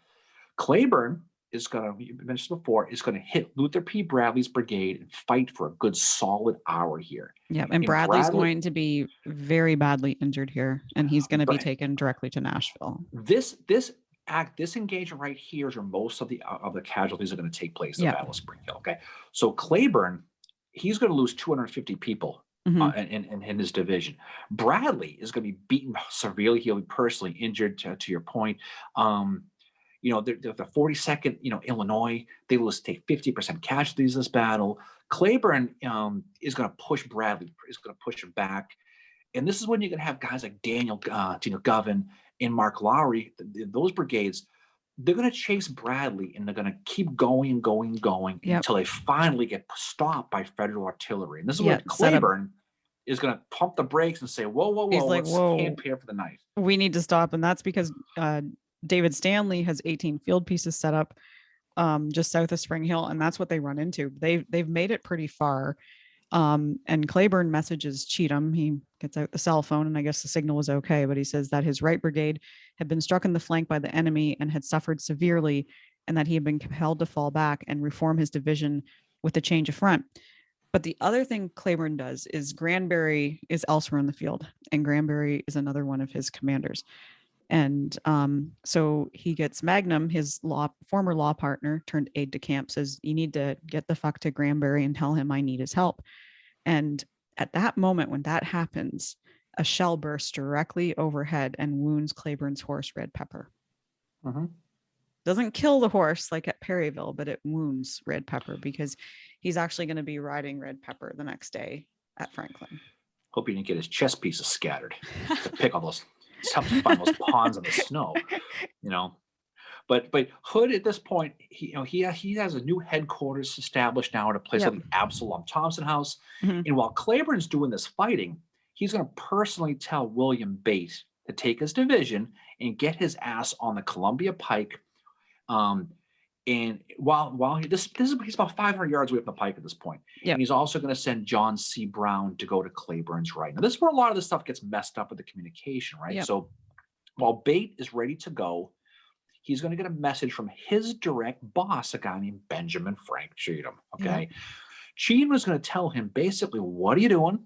Clayburn is going to, you mentioned before, is going to hit Luther P. Bradley's brigade and fight for a good solid hour here. Yeah, and Bradley's going to be very badly injured here, and he's going to be taken directly to Nashville. This engagement right here is where most of the casualties are going to take place in the Battle of Spring Hill, okay? So Clayburn, he's going to lose 250 people. In his division. Bradley is going to be beaten severely. He'll be personally injured, to your point. The 42nd, Illinois, they will take 50% casualties in this battle. Clayburn is going to push Bradley, is going to push him back. And this is when you're going to have guys like Daniel Govan and Mark Lowry, those brigades. They're going to chase Bradley, and they're going to keep going until they finally get stopped by federal artillery. And this is when Clayburn is going to pump the brakes and say, whoa, he's like, let's camp here for the night. We need to stop. And that's because David Stanley has 18 field pieces set up just south of Spring Hill, and that's what they run into. They've made it pretty far. And Clayburn messages Cheatham. He gets out the cell phone, and I guess the signal was okay, but he says that his right brigade had been struck in the flank by the enemy and had suffered severely, and that he had been compelled to fall back and reform his division with a change of front. But the other thing Clayburn does is Granberry is elsewhere in the field, and Granberry is another one of his commanders. And so he gets Magnum, his former law partner turned aide to camp, says, you need to get the fuck to Granberry and tell him I need his help. And at that moment, when that happens, a shell bursts directly overhead and wounds Clayburn's horse, Red Pepper. Doesn't kill the horse like at Perryville, but it wounds Red Pepper because he's actually going to be riding Red Pepper the next day at Franklin. Hope he didn't get his chess pieces scattered to pick all those, to find those pawns in the snow, you know. But Hood at this point, he has a new headquarters established now at a place Yep. like the Absalom Thompson House. Mhm. And while Clayburn's doing this fighting, he's going to personally tell William Bate to take his division and get his ass on the Columbia Pike. And while he's about 500 yards away from the pike at this point. Yep. And he's also going to send John C. Brown to go to Clayburn's right. Now, this is where a lot of this stuff gets messed up with the communication, right? Yep. So while Bate is ready to go, he's going to get a message from his direct boss, a guy named Benjamin Frank Cheatham. Okay. Yep. Cheatham was going to tell him basically, what are you doing?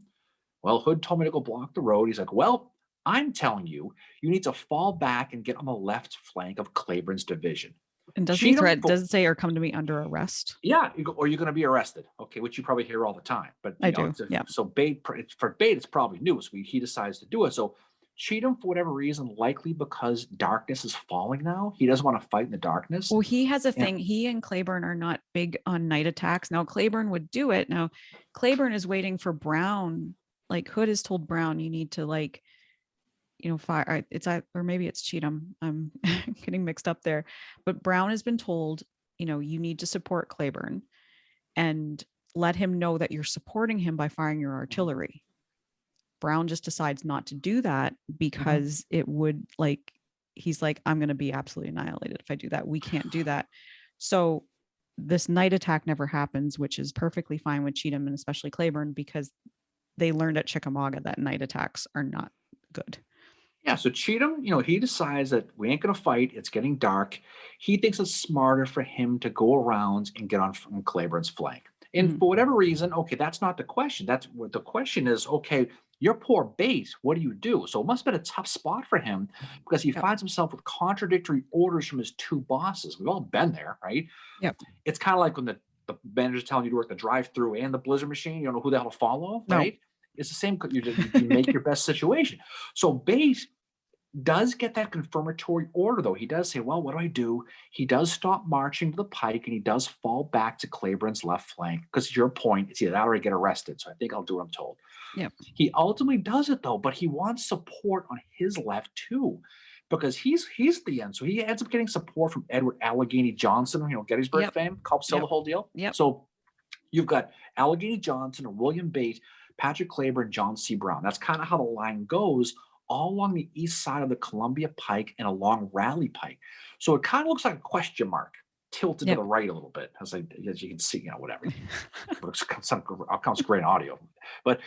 Well, Hood told me to go block the road. He's like, well, I'm telling you, you need to fall back and get on the left flank of Clayburn's division. And does he threat? Does it say or come to me under arrest? Yeah, or you're going to be arrested. Okay, which you probably hear all the time. But I do. Yeah. So Bate, for Bate, it's probably new. So he decides to do it. So Cheatham, for whatever reason, likely because darkness is falling now, he doesn't want to fight in the darkness. Well, he has a thing. He and Clayburn are not big on night attacks. Now Clayburn would do it. Now Clayburn is waiting for Brown. Like Hood has told Brown, you need to fire. Or maybe it's Cheatham. I'm getting mixed up there. But Brown has been told, you need to support Clayburn and let him know that you're supporting him by firing your artillery. Brown just decides not to do that because it would he's like, I'm going to be absolutely annihilated if I do that. We can't do that. So this night attack never happens, which is perfectly fine with Cheatham and especially Clayburn because they learned at Chickamauga that night attacks are not good. Yeah, so Cheatham, he decides that we ain't going to fight. It's getting dark. He thinks it's smarter for him to go around and get on Clayburn's flank. And for whatever reason, okay, that's not the question. That's what the question is, okay, your poor Bate, what do you do? So it must have been a tough spot for him because he finds himself with contradictory orders from his two bosses. We've all been there, right? Yep. It's kind of like when the manager's telling you to work the drive-through and the blizzard machine. You don't know who the hell to follow, right? It's the same. You make your best situation. So Bate does get that confirmatory order, though. He does say, well, what do I do? He does stop marching to the pike, and he does fall back to Clayburn's left flank, because your point, it's either that or I get arrested, so I think I'll do what I'm told. Yep. He ultimately does it, though, but he wants support on his left, too, because he's the end. So he ends up getting support from Edward Allegheny Johnson, Gettysburg fame, Culp Hill, the whole deal. Yep. So you've got Allegheny Johnson and William Bate, Patrick Clayburn, John C. Brown. That's kind of how the line goes, all along the east side of the Columbia Pike and along Raleigh Pike. So it kind of looks like a question mark tilted to the right a little bit, as you can see, whatever. It comes great in audio. But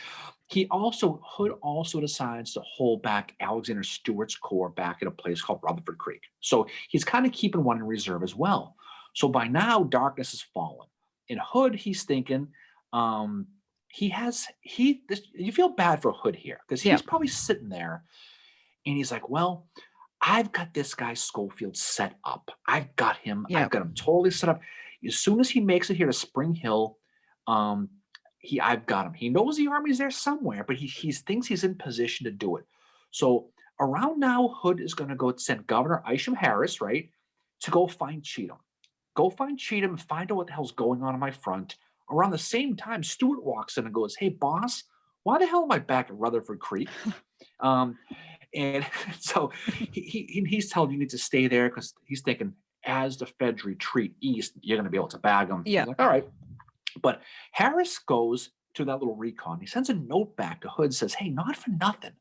Hood also decides to hold back Alexander Stewart's corps back at a place called Rutherford Creek. So he's kind of keeping one in reserve as well. So by now, darkness has fallen. In Hood, he's thinking, you feel bad for Hood here because he's probably sitting there and he's like, well, I've got this guy Schofield set up. I've got him. I've got him totally set up. As soon as he makes it here to Spring Hill, I've got him. He knows the army's there somewhere, but he thinks he's in position to do it. So around now, Hood is going to go send Governor Isham Harris, right, to go find Cheatham. Go find Cheatham and find out what the hell's going on my front. Around the same time, Stewart walks in and goes, hey, boss, why the hell am I back at Rutherford Creek? And so he's telling you need to stay there because he's thinking as the Feds retreat east, you're going to be able to bag them. Yeah. He's like, all right. But Harris goes to that little recon. He sends a note back to Hood, says, hey, not for nothing,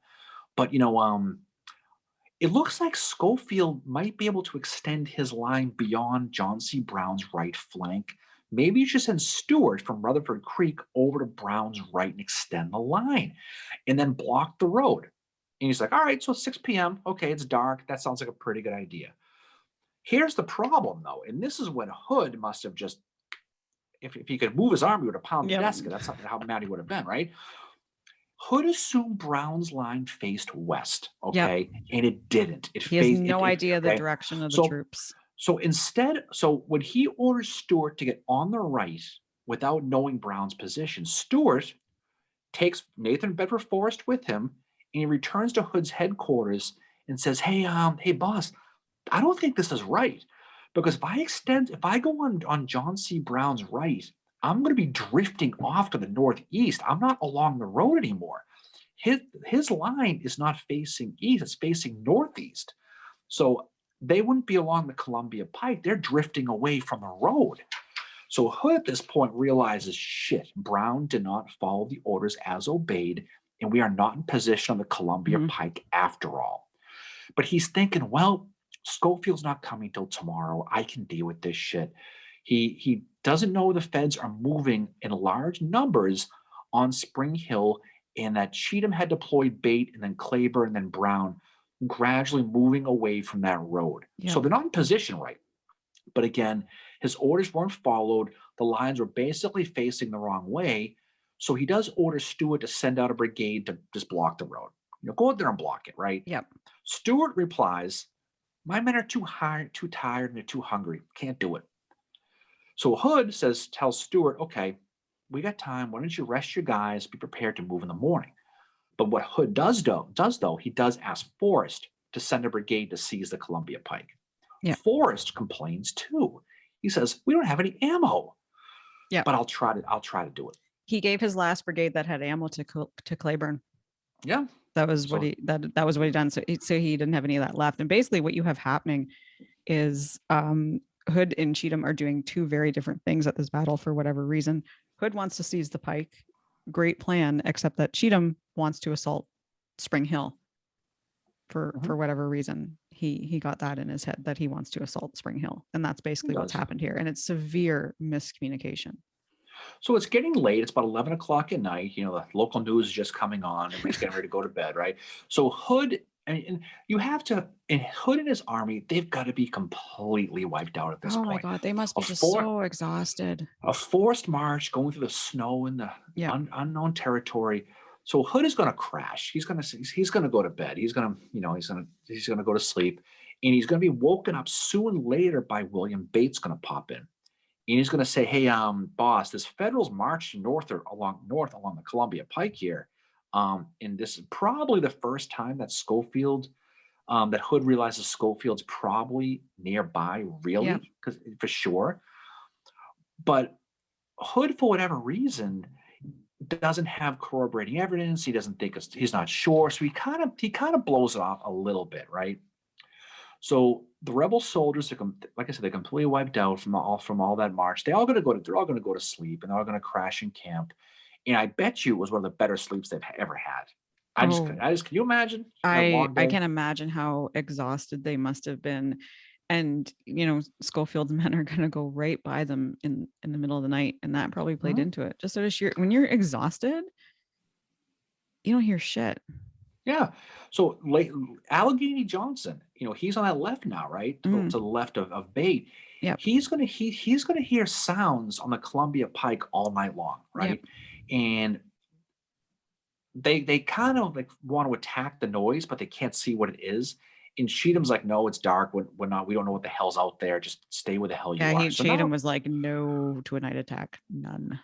but, it looks like Schofield might be able to extend his line beyond John C. Brown's right flank. Maybe you should send Stewart from Rutherford Creek over to Brown's right and extend the line and then block the road. And he's like, all right, so it's 6 p.m. Okay, it's dark. That sounds like a pretty good idea. Here's the problem, though, and this is when Hood must have just, if he could move his arm, he would have pounded the desk. That's how mad he would have been, right? Hood assumed Brown's line faced west, okay? And it didn't. He has no idea the direction of the troops. So when he orders Stewart to get on the right without knowing Brown's position, Stewart takes Nathan Bedford Forrest with him, and he returns to Hood's headquarters and says, hey, boss, I don't think this is right. Because if I go on John C. Brown's right, I'm going to be drifting off to the northeast. I'm not along the road anymore. His line is not facing east, it's facing northeast. So they wouldn't be along the Columbia Pike. They're drifting away from the road. So Hood at this point realizes, shit, Brown did not follow the orders as obeyed, and we are not in position on the Columbia Mhm. Pike after all. But he's thinking, well, Schofield's not coming till tomorrow. I can deal with this shit. He doesn't know the feds are moving in large numbers on Spring Hill, and that Cheatham had deployed bait, and then Clayburn, and then Brown, gradually moving away from that road. So Yep. they're not in position right. But again, his orders weren't followed. The lines were basically facing the wrong way. So he does order Stewart to send out a brigade to just block the road. Go out there and block it, right? Yep. Stewart replies, my men are too tired, and they're too hungry. Can't do it. So Hood tells Stewart, okay, we got time. Why don't you rest your guys, be prepared to move in the morning? But what Hood does though, he does ask Forrest to send a brigade to seize the Columbia Pike. Yep. Forrest complains too. He says, we don't have any ammo. Yep. But I'll try to do it. He gave his last brigade that had ammo to Clayburn. Yeah. That was what he done. So he didn't have any of that left. And basically what you have happening is Hood and Cheatham are doing two very different things at this battle for whatever reason. Hood wants to seize the Pike. Great plan, except that Cheatham wants to assault Spring Hill for whatever reason. He got that in his head that he wants to assault Spring Hill. And that's basically what's happened here. And it's severe miscommunication. So it's getting late. It's about 11 o'clock at night. The local news is just coming on. Everybody's getting ready to go to bed, right? So Hood, and you have to, and Hood and his army, they've got to be completely wiped out at this point. Oh my God, they must be just so exhausted. A forced march going through the snow in the unknown territory. So Hood is going to crash. He's going to go to bed. He's going to go to sleep, and he's going to be woken up soon later by William Bates going to pop in. And he's going to say, hey, boss, this Federals marched north along the Columbia Pike here. And this is probably the first time that that Hood realizes Schofield's probably nearby, really, because for sure. But Hood, for whatever reason, doesn't have corroborating evidence. He doesn't think he's not sure. So he kind of blows it off a little bit, right? So the rebel soldiers are, like I said, they're completely wiped out from all that march. They're all going to go to sleep, and they're all going to crash in camp. And I bet you it was one of the better sleeps they've ever had. I just can you imagine? I can imagine how exhausted they must have been. And Schofield's men are going to go right by them in the middle of the night, and that probably played into it. Just sort of when you're exhausted, you don't hear shit. Yeah. So Allegheny Johnson, he's on that left now, right? To the left of Bate. Yeah. He's gonna hear sounds on the Columbia Pike all night long, right? Yep. And they kind of like want to attack the noise, but they can't see what it is. And Cheatham's like, no, it's dark. We don't know what the hell's out there. Just stay where the hell you are. Yeah, Cheatham was like, no to a night attack. None.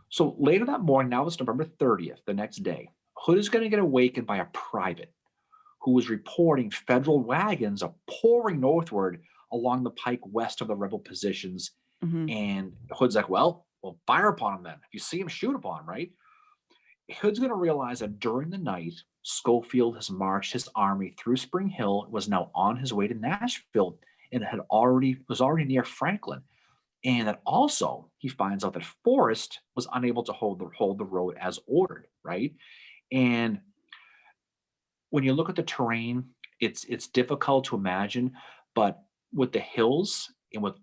So later that morning, now it's November 30th, the next day, Hood is going to get awakened by a private who was reporting Federal wagons are pouring northward along the Pike west of the rebel positions. Mm-hmm. And Hood's like, well, fire upon them then. If you see him, shoot upon him, right? Hood's going to realize that during the night, Schofield has marched his army through Spring Hill, was now on his way to Nashville, and was already near Franklin. And that also he finds out that Forrest was unable to hold the road as ordered, right? And when you look at the terrain, it's difficult to imagine, but with the hills and with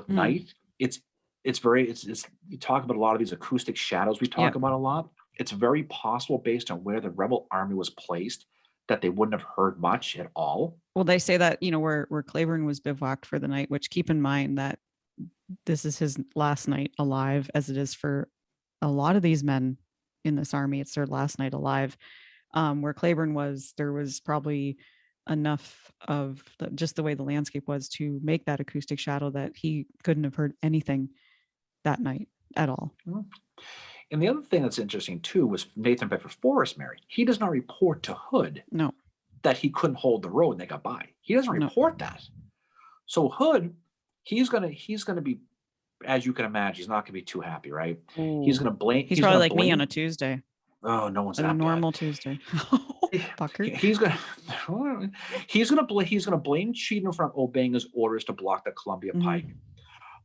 night, it's you talk about a lot of these acoustic shadows we talk about a lot. It's very possible based on where the rebel army was placed that they wouldn't have heard much at all. Well, they say that, where Clayburn was bivouacked for the night, which keep in mind that this is his last night alive, as it is for a lot of these men in this army. It's their last night alive. Where Clayburn was, there was probably enough of just the way the landscape was to make that acoustic shadow that he couldn't have heard anything that night at all. Mm-hmm. And the other thing that's interesting too was Nathan Bedford Forrest married. He does not report to Hood that he couldn't hold the road and they got by. He doesn't report that. So Hood, he's gonna be as you can imagine, he's not going to be too happy, right? He's Ooh. going to blame. He's He's probably going to like me on a blame. Tuesday, Oh, no one's a that bad. normal Tuesday. Fucker. He's gonna he's gonna blame Cheatham for not obeying his orders to block the Columbia Pike. Mhm.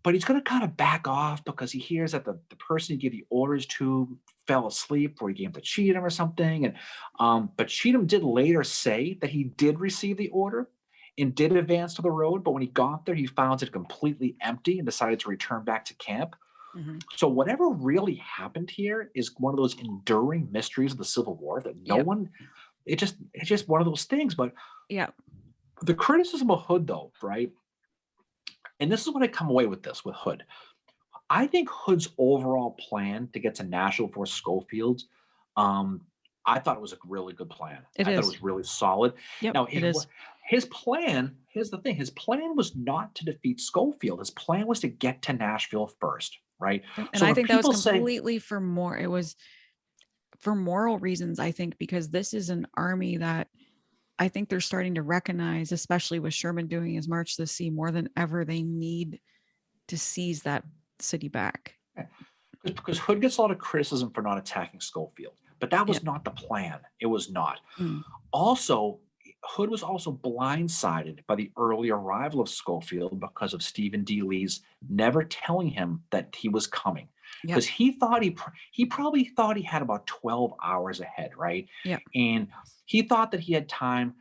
But he's gonna kind of back off because he hears that the person he gave the orders to fell asleep or he gave them to Cheatham or something. And but Cheatham did later say that he did receive the order and did advance to the road, but when he got there, he found it completely empty and decided to return back to camp. Mhm. So whatever really happened here is one of those enduring mysteries of the Civil War that no Yep. one it's just one of those things. But Yep. the criticism of Hood, though, right? And this is what I come away with this with Hood. I think Hood's overall plan to get to Nashville for Schofield, um, I thought it was a really good plan. It I thought it is. was really solid. Yep. Now, It is. his plan, here's the thing, his plan was not to defeat Schofield. His plan was to get to Nashville first, right? Yep. And So I when think that was people say, completely for more. It was for moral reasons, I think, because this is an army that I think they're starting to recognize, especially with Sherman doing his march to the sea more than ever, they need to seize that city back. because Hood gets a lot of criticism for not attacking Schofield, but that was Yep. not the plan. It was not. Mm. Also, Hood was also blindsided by the early arrival of Schofield because of Stephen D. Lee's never telling him that he was coming. Yep. Because he probably thought he had about 12 hours ahead, right? Yep. And he thought that he had time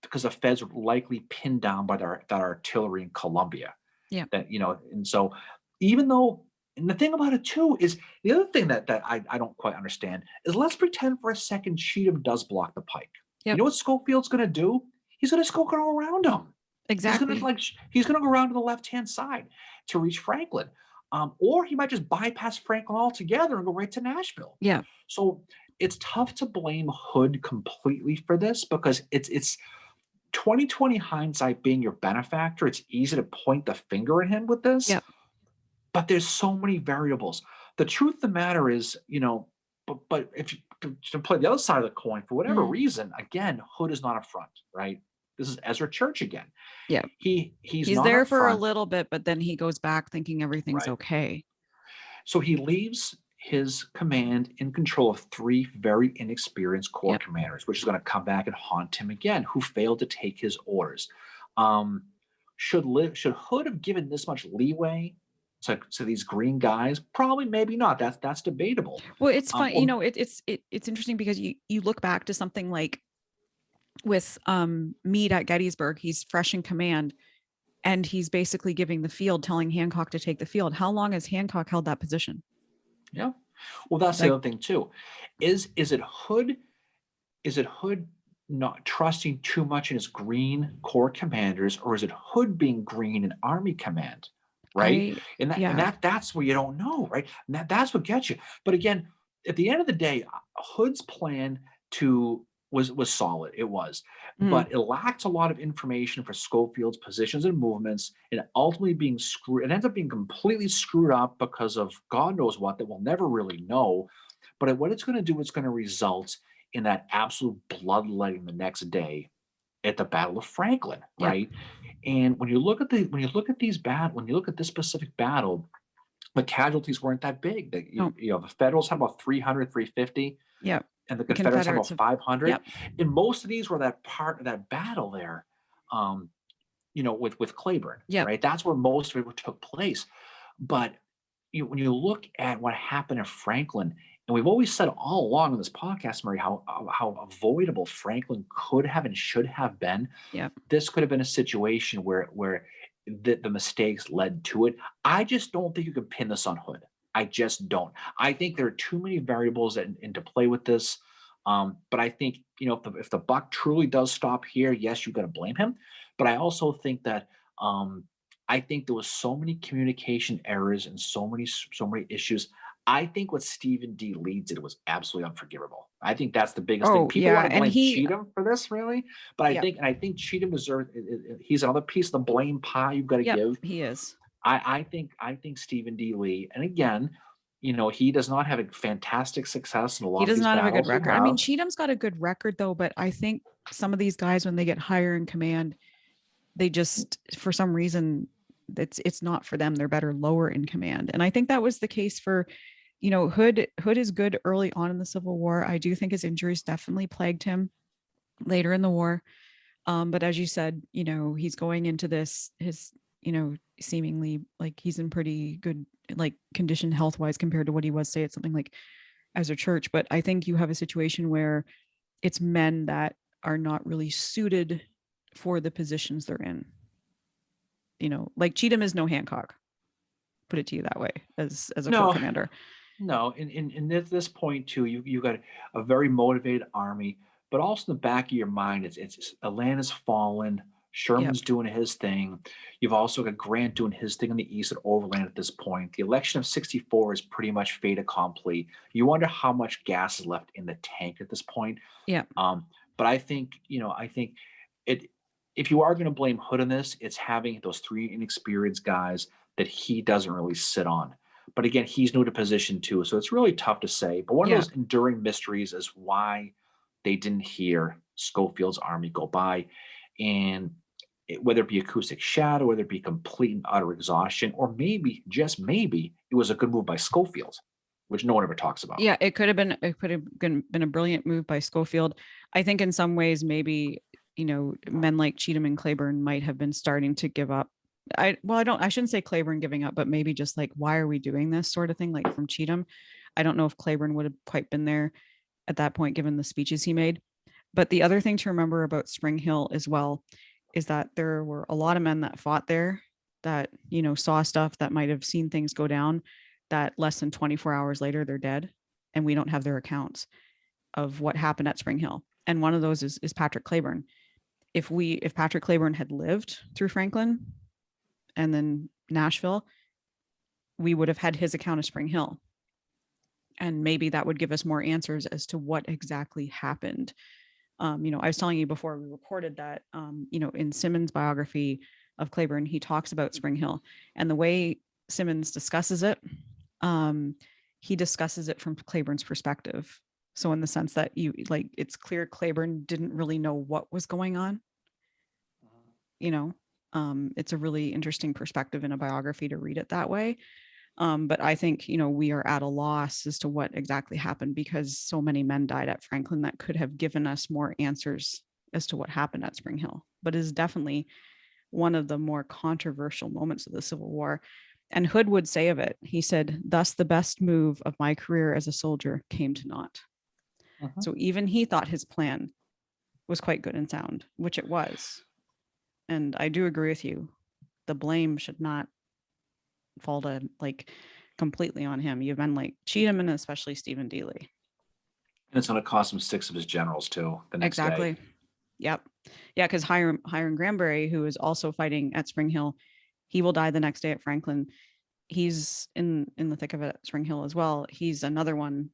because the Feds were likely pinned down by that artillery in Columbia. Yep. That and so even though and the thing about it too is the other thing that I don't quite understand is let's pretend for a second Cheatham does block the pike. You Yep. know what Schofield's going to do? He's going to go around him. Exactly. He's going to go around to the left hand side to reach Franklin, or he might just bypass Franklin altogether and go right to Nashville. Yeah. So it's tough to blame Hood completely for this because it's 2020 hindsight being your benefactor. It's easy to point the finger at him with this, Yep. but there's so many variables. The truth of the matter is, but if you to play the other side of the coin, for whatever Mm. reason, again, Hood is not a front, right? This is Ezra Church again. Yeah. He's He's not there up for a front, little bit, but then he goes back thinking everything's right? okay. So he leaves his command in control of three very inexperienced corps Yep. commanders, which is going to come back and haunt him again, who failed to take his orders. Um, should Hood have given this much leeway to these green guys? Probably, maybe not. That's debatable. Well, it's fun. Or It's interesting because you look back to something like with Meade at Gettysburg, he's fresh in command and he's basically giving the field, telling Hancock to take the field. How long has Hancock held that position? yeah. Well, that's the Like, other thing too. Is it Hood? Is it Hood not trusting too much in his green corps commanders, or is it Hood being green in army command? Right. I, And yeah, that's where you don't know, right? And that's what gets you. But again, at the end of the day, Hood's plan to was solid. It was, mm, but it lacked a lot of information for Schofield's positions and movements, and ultimately being screwed. It ends up being completely screwed up because of God knows what that we'll never really know. But what it's going to do, it's going to result in that absolute bloodletting the next day at the Battle of Franklin, yep, right? And when you look at when you look at this specific battle, the casualties weren't that big. no, The Federals had about 300, 350, yep. and the The Confederates had about Confederates have, 500. yep, And most of these were that part of that battle there, um, with Clayburn, yep. right? That's where most of it took place. But when you look at what happened at Franklin, and we've always said all along in this podcast, Murray, how avoidable Franklin could have and should have been. Yep. This could have been a situation where the mistakes led to it. I just don't think you can pin this on Hood. I just don't. I think there are too many variables into play with this. But I think if the buck truly does stop here, yes, you've got to blame him. But I also think that I think there was so many communication errors and so many issues. I think what Stephen D. Lee did was absolutely unforgivable. I think that's the biggest thing. Oh, People yeah. want to And blame he, Cheatham for this, really, but yep, I think Cheatham deserves. He's another piece of the blame pie you've got to yep, give. he is. I think Stephen D. Lee, and again, he does not have a fantastic success in a He lot of does these not have a good battles we record. I mean, have. Cheatham's got a good record though, but I think some of these guys, when they get higher in command, they just, for some reason, it's not for them. They're better lower in command. And I think that was the case for, Hood is good early on in the Civil War. I do think his injuries definitely plagued him later in the war. But as you said, he's going into this, seemingly like he's in pretty good like condition health wise compared to what he was, say, at something like Ezra Church. But I think you have a situation where it's men that are not really suited for the positions they're in. Like Cheatham is no Hancock. Put it to you that way, as a corps No, commander. no. In this point too, you got a very motivated army, but also in the back of your mind, it's Atlanta's fallen. Yep. Sherman's doing his thing. You've also got Grant doing his thing in the east at Overland at this point. The election of '64 is pretty much fait accompli. You wonder how much gas is left in the tank at this point. Yep. But I think it. If you are going to blame Hood in this, it's having those three inexperienced guys that he doesn't really sit on. But again, he's new to position too, so it's really tough to say. But one of Yeah. those enduring mysteries is why they didn't hear Schofield's army go by, and whether it be acoustic shadow, whether it be complete and utter exhaustion, or maybe just maybe it was a good move by Schofield, which no one ever talks about. Yeah, it could have been a brilliant move by Schofield. I think in some ways maybe, men like Cheatham and Clayburn might have been starting to give up. I shouldn't say Clayburn giving up, but maybe just like, why are we doing this sort of thing, like from Cheatham. I don't know if Clayburn would have quite been there at that point given the speeches he made. But the other thing to remember about Spring Hill as well is that there were a lot of men that fought there that, saw stuff, that might have seen things go down, that less than 24 hours later they're dead, and we don't have their accounts of what happened at Spring Hill. And one of those is Patrick Clayburn. If Patrick Clayburn had lived through Franklin and then Nashville, we would have had his account of Spring Hill. And maybe that would give us more answers as to what exactly happened. I was telling you before we recorded that, in Simmons' biography of Clayburn, he talks about Spring Hill, and the way Simmons discusses it, he discusses it from Clayburn's perspective. So in the sense that it's clear Clayburn didn't really know what was going on. It's a really interesting perspective in a biography to read it that way. But I think, we are at a loss as to what exactly happened, because so many men died at Franklin that could have given us more answers as to what happened at Spring Hill. But it is definitely one of the more controversial moments of the Civil War. And Hood would say of it, he said, "Thus the best move of my career as a soldier came to naught." So even he thought his plan was quite good and sound, which it was. And I do agree with you. The blame should not fall to completely on him. You've been like Cheatham and especially Stephen Dilley. And it's going to cost him 6 of his generals too the next Exactly. day. Yep. Yeah, because Hiram Granberry, who is also fighting at Spring Hill, he will die the next day at Franklin. He's in the thick of it at Spring Hill as well. He's another one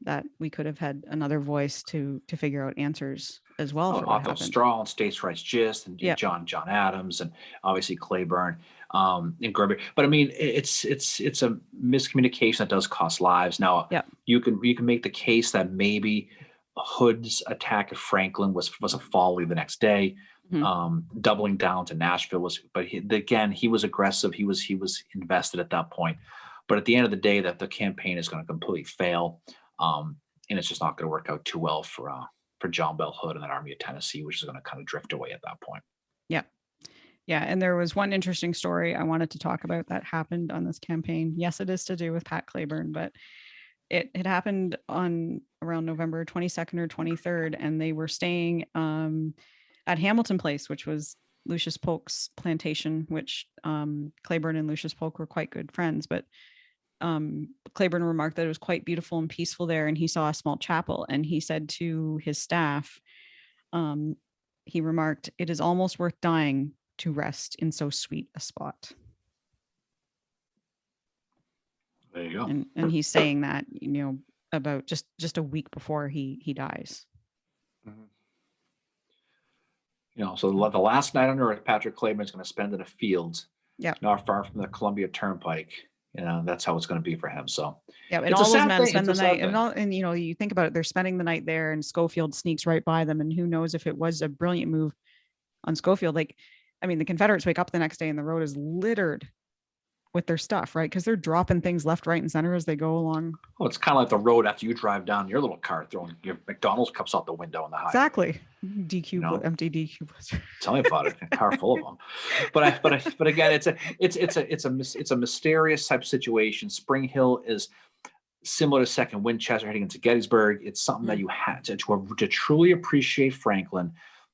that we could have had another voice to figure out answers as well for what Otto happened. Strahl and States Rights Gist and Yep. John Adams and obviously Clayburn and Gerber. But I mean, it's a miscommunication that does cost lives. Now, Yep. you can make the case that maybe Hood's attack at Franklin was a folly the next day. Doubling down to Nashville was, but he was aggressive. He was invested at that point. But at the end of the day, that the campaign is going to completely fail, and it's just not going to work out too well for John Bell Hood and that Army of Tennessee, which is going to kind of drift away at that point. Yeah. Yeah. And there was one interesting story I wanted to talk about that happened on this campaign. Yes, it is to do with Pat Clayburn, but it happened on around November 22nd or 23rd, and they were staying at Hamilton Place, which was Lucius Polk's plantation, which Clayburn and Lucius Polk were quite good friends. But Clayburn remarked that it was quite beautiful and peaceful there, and he saw a small chapel, and he said to his staff, he remarked, "It is almost worth dying to rest in so sweet a spot." There you go. And he's saying that, about just a week before he dies. So the last night on Earth, Patrick Clayburn is going to spend in a field, not far from the Columbia Turnpike. That's how it's going to be for him. So yeah, and all those men spend the night, and you think about it, they're spending the night there, and Schofield sneaks right by them, and who knows if it was a brilliant move on Schofield. Like, I mean, the Confederates wake up the next day and the road is littered with their stuff, right? Because they're dropping things left, right, and center as they go along. Oh, it's kind of like the road after you drive down your little car, throwing your McDonald's cups out the window on the highway. Exactly. DQ, You know? empty DQ. Tell me about it. A car full of them. But again, it's a mysterious type of situation. Spring Hill is similar to Second Winchester heading into Gettysburg. It's something that you had to truly appreciate Franklin.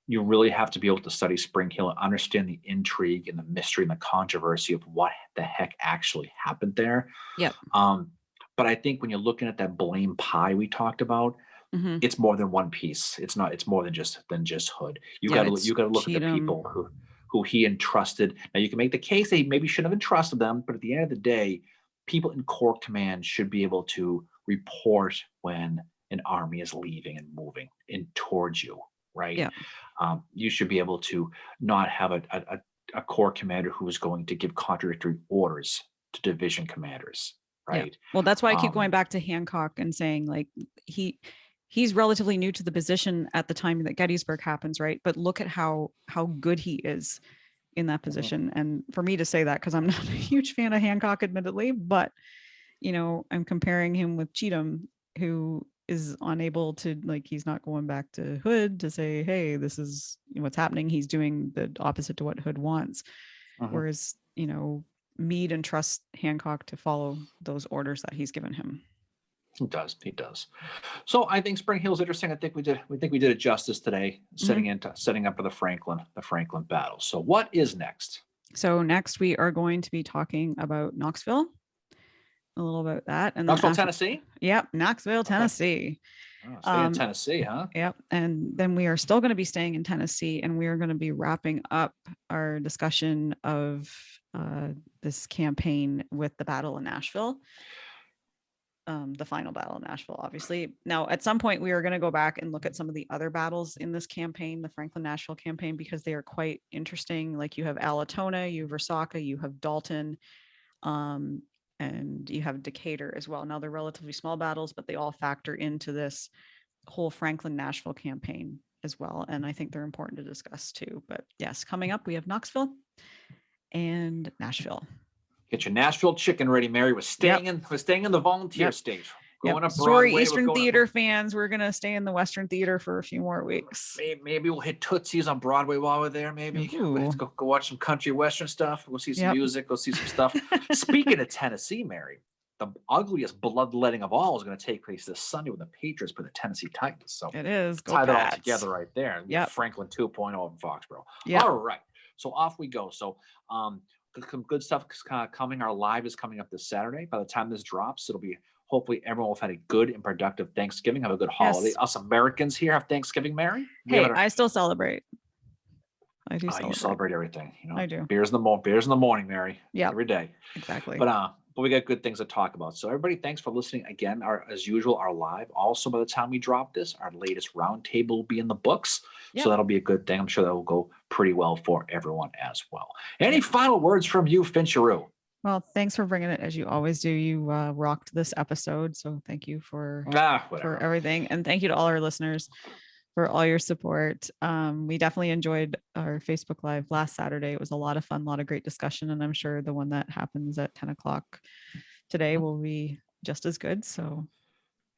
You really have to be able to study Spring Hill and understand the intrigue and the mystery and the controversy of what the heck actually happened there. Yep. But I think when you're looking at that blame pie we talked about, it's more than one piece. It's more than just Hood. You got to look at the people who he entrusted. Now you can make the case that he maybe shouldn't have entrusted them, but at the end of the day, people in Corps Command should be able to report when an army is leaving and moving in towards you, right? Yeah. You should be able to not have a Corps commander who is going to give contradictory orders to division commanders, right? Yeah. Well, that's why I keep going back to Hancock and saying, like, he's relatively new to the position at the time that Gettysburg happens, right? But look at how good he is in that position. And for me to say that, because I'm not a huge fan of Hancock, admittedly, but I'm comparing him with Cheatham, who is unable to, like, he's not going back to Hood to say, hey, this is what's happening. He's doing the opposite to what Hood wants. Whereas, Meade entrusts Hancock to follow those orders that he's given him. He does. So I think Spring Hill's interesting. I think we did it justice today, setting up for the Franklin battle. So what is next? So next we are going to be talking about Knoxville, a little about that, and Knoxville, Tennessee. Yep, Knoxville, Tennessee. Oh, stay in Tennessee, huh? Yep, and then we are still going to be staying in Tennessee, and we are going to be wrapping up our discussion of this campaign with the Battle of Nashville. The final battle in Nashville, obviously. Now, at some point, we are going to go back and look at some of the other battles in this campaign, the Franklin-Nashville campaign, because they are quite interesting. Like, you have Alatona, you have Resaca, you have Dalton, and you have Decatur as well. Now, they're relatively small battles, but they all factor into this whole Franklin-Nashville campaign as well. And I think they're important to discuss too. But yes, coming up, we have Knoxville and Nashville. Get your Nashville chicken ready, Mary. We're staying in the volunteer stage. Going up Sorry, Broadway, Eastern Theater fans. We're gonna stay in the Western Theater for a few more weeks. Maybe we'll hit Tootsie's on Broadway while we're there. Maybe let's go watch some country Western stuff. We'll see some music. Go see some stuff. Speaking of Tennessee, Mary, the ugliest bloodletting of all is going to take place this Sunday when the Patriots play the Tennessee Titans. So it is. Tie that all together right there. Yeah. Franklin 2.0 in Foxborough. Yeah. All right. So off we go. So some good stuff coming. Our live is coming up this Saturday. By the time this drops, it'll be hopefully everyone will have had a good and productive Thanksgiving. Have a good holiday. Yes. Us Americans here have Thanksgiving, Mary. Hey, I still celebrate. I do. You celebrate everything. I do. Beers in the morning, Mary. Yeah. Every day. Exactly. But we got good things to talk about. So everybody, thanks for listening again. As usual, our live. Also, by the time we drop this, our latest roundtable will be in the books. Yep. So that'll be a good thing. I'm sure that will go pretty well for everyone as well. Any final words from you, Fincheroo? Well, thanks for bringing it as you always do. You rocked this episode. So thank you for everything. And thank you to all our listeners for all your support. We definitely enjoyed our Facebook Live last Saturday. It was a lot of fun, a lot of great discussion. And I'm sure the one that happens at 10 o'clock today will be just as good. So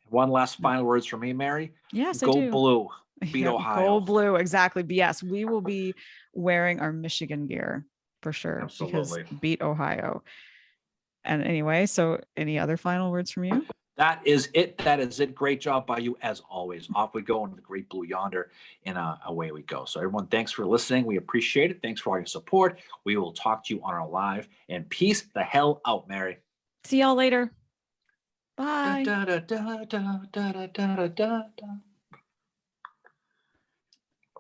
one last final words from me, Mary. Yes, Go blue. Beat Ohio. Go blue. Exactly. But yes, we will be wearing our Michigan gear for sure. Absolutely. Because beat Ohio. And anyway, so any other final words from you? That is it. Great job by you as always. Off we go into the great blue yonder, and away we go. So everyone, thanks for listening. We appreciate it. Thanks for all your support. We will talk to you on our live. And peace the hell out, Mary. See y'all later. Bye. Da, da, da, da, da, da, da, da, da.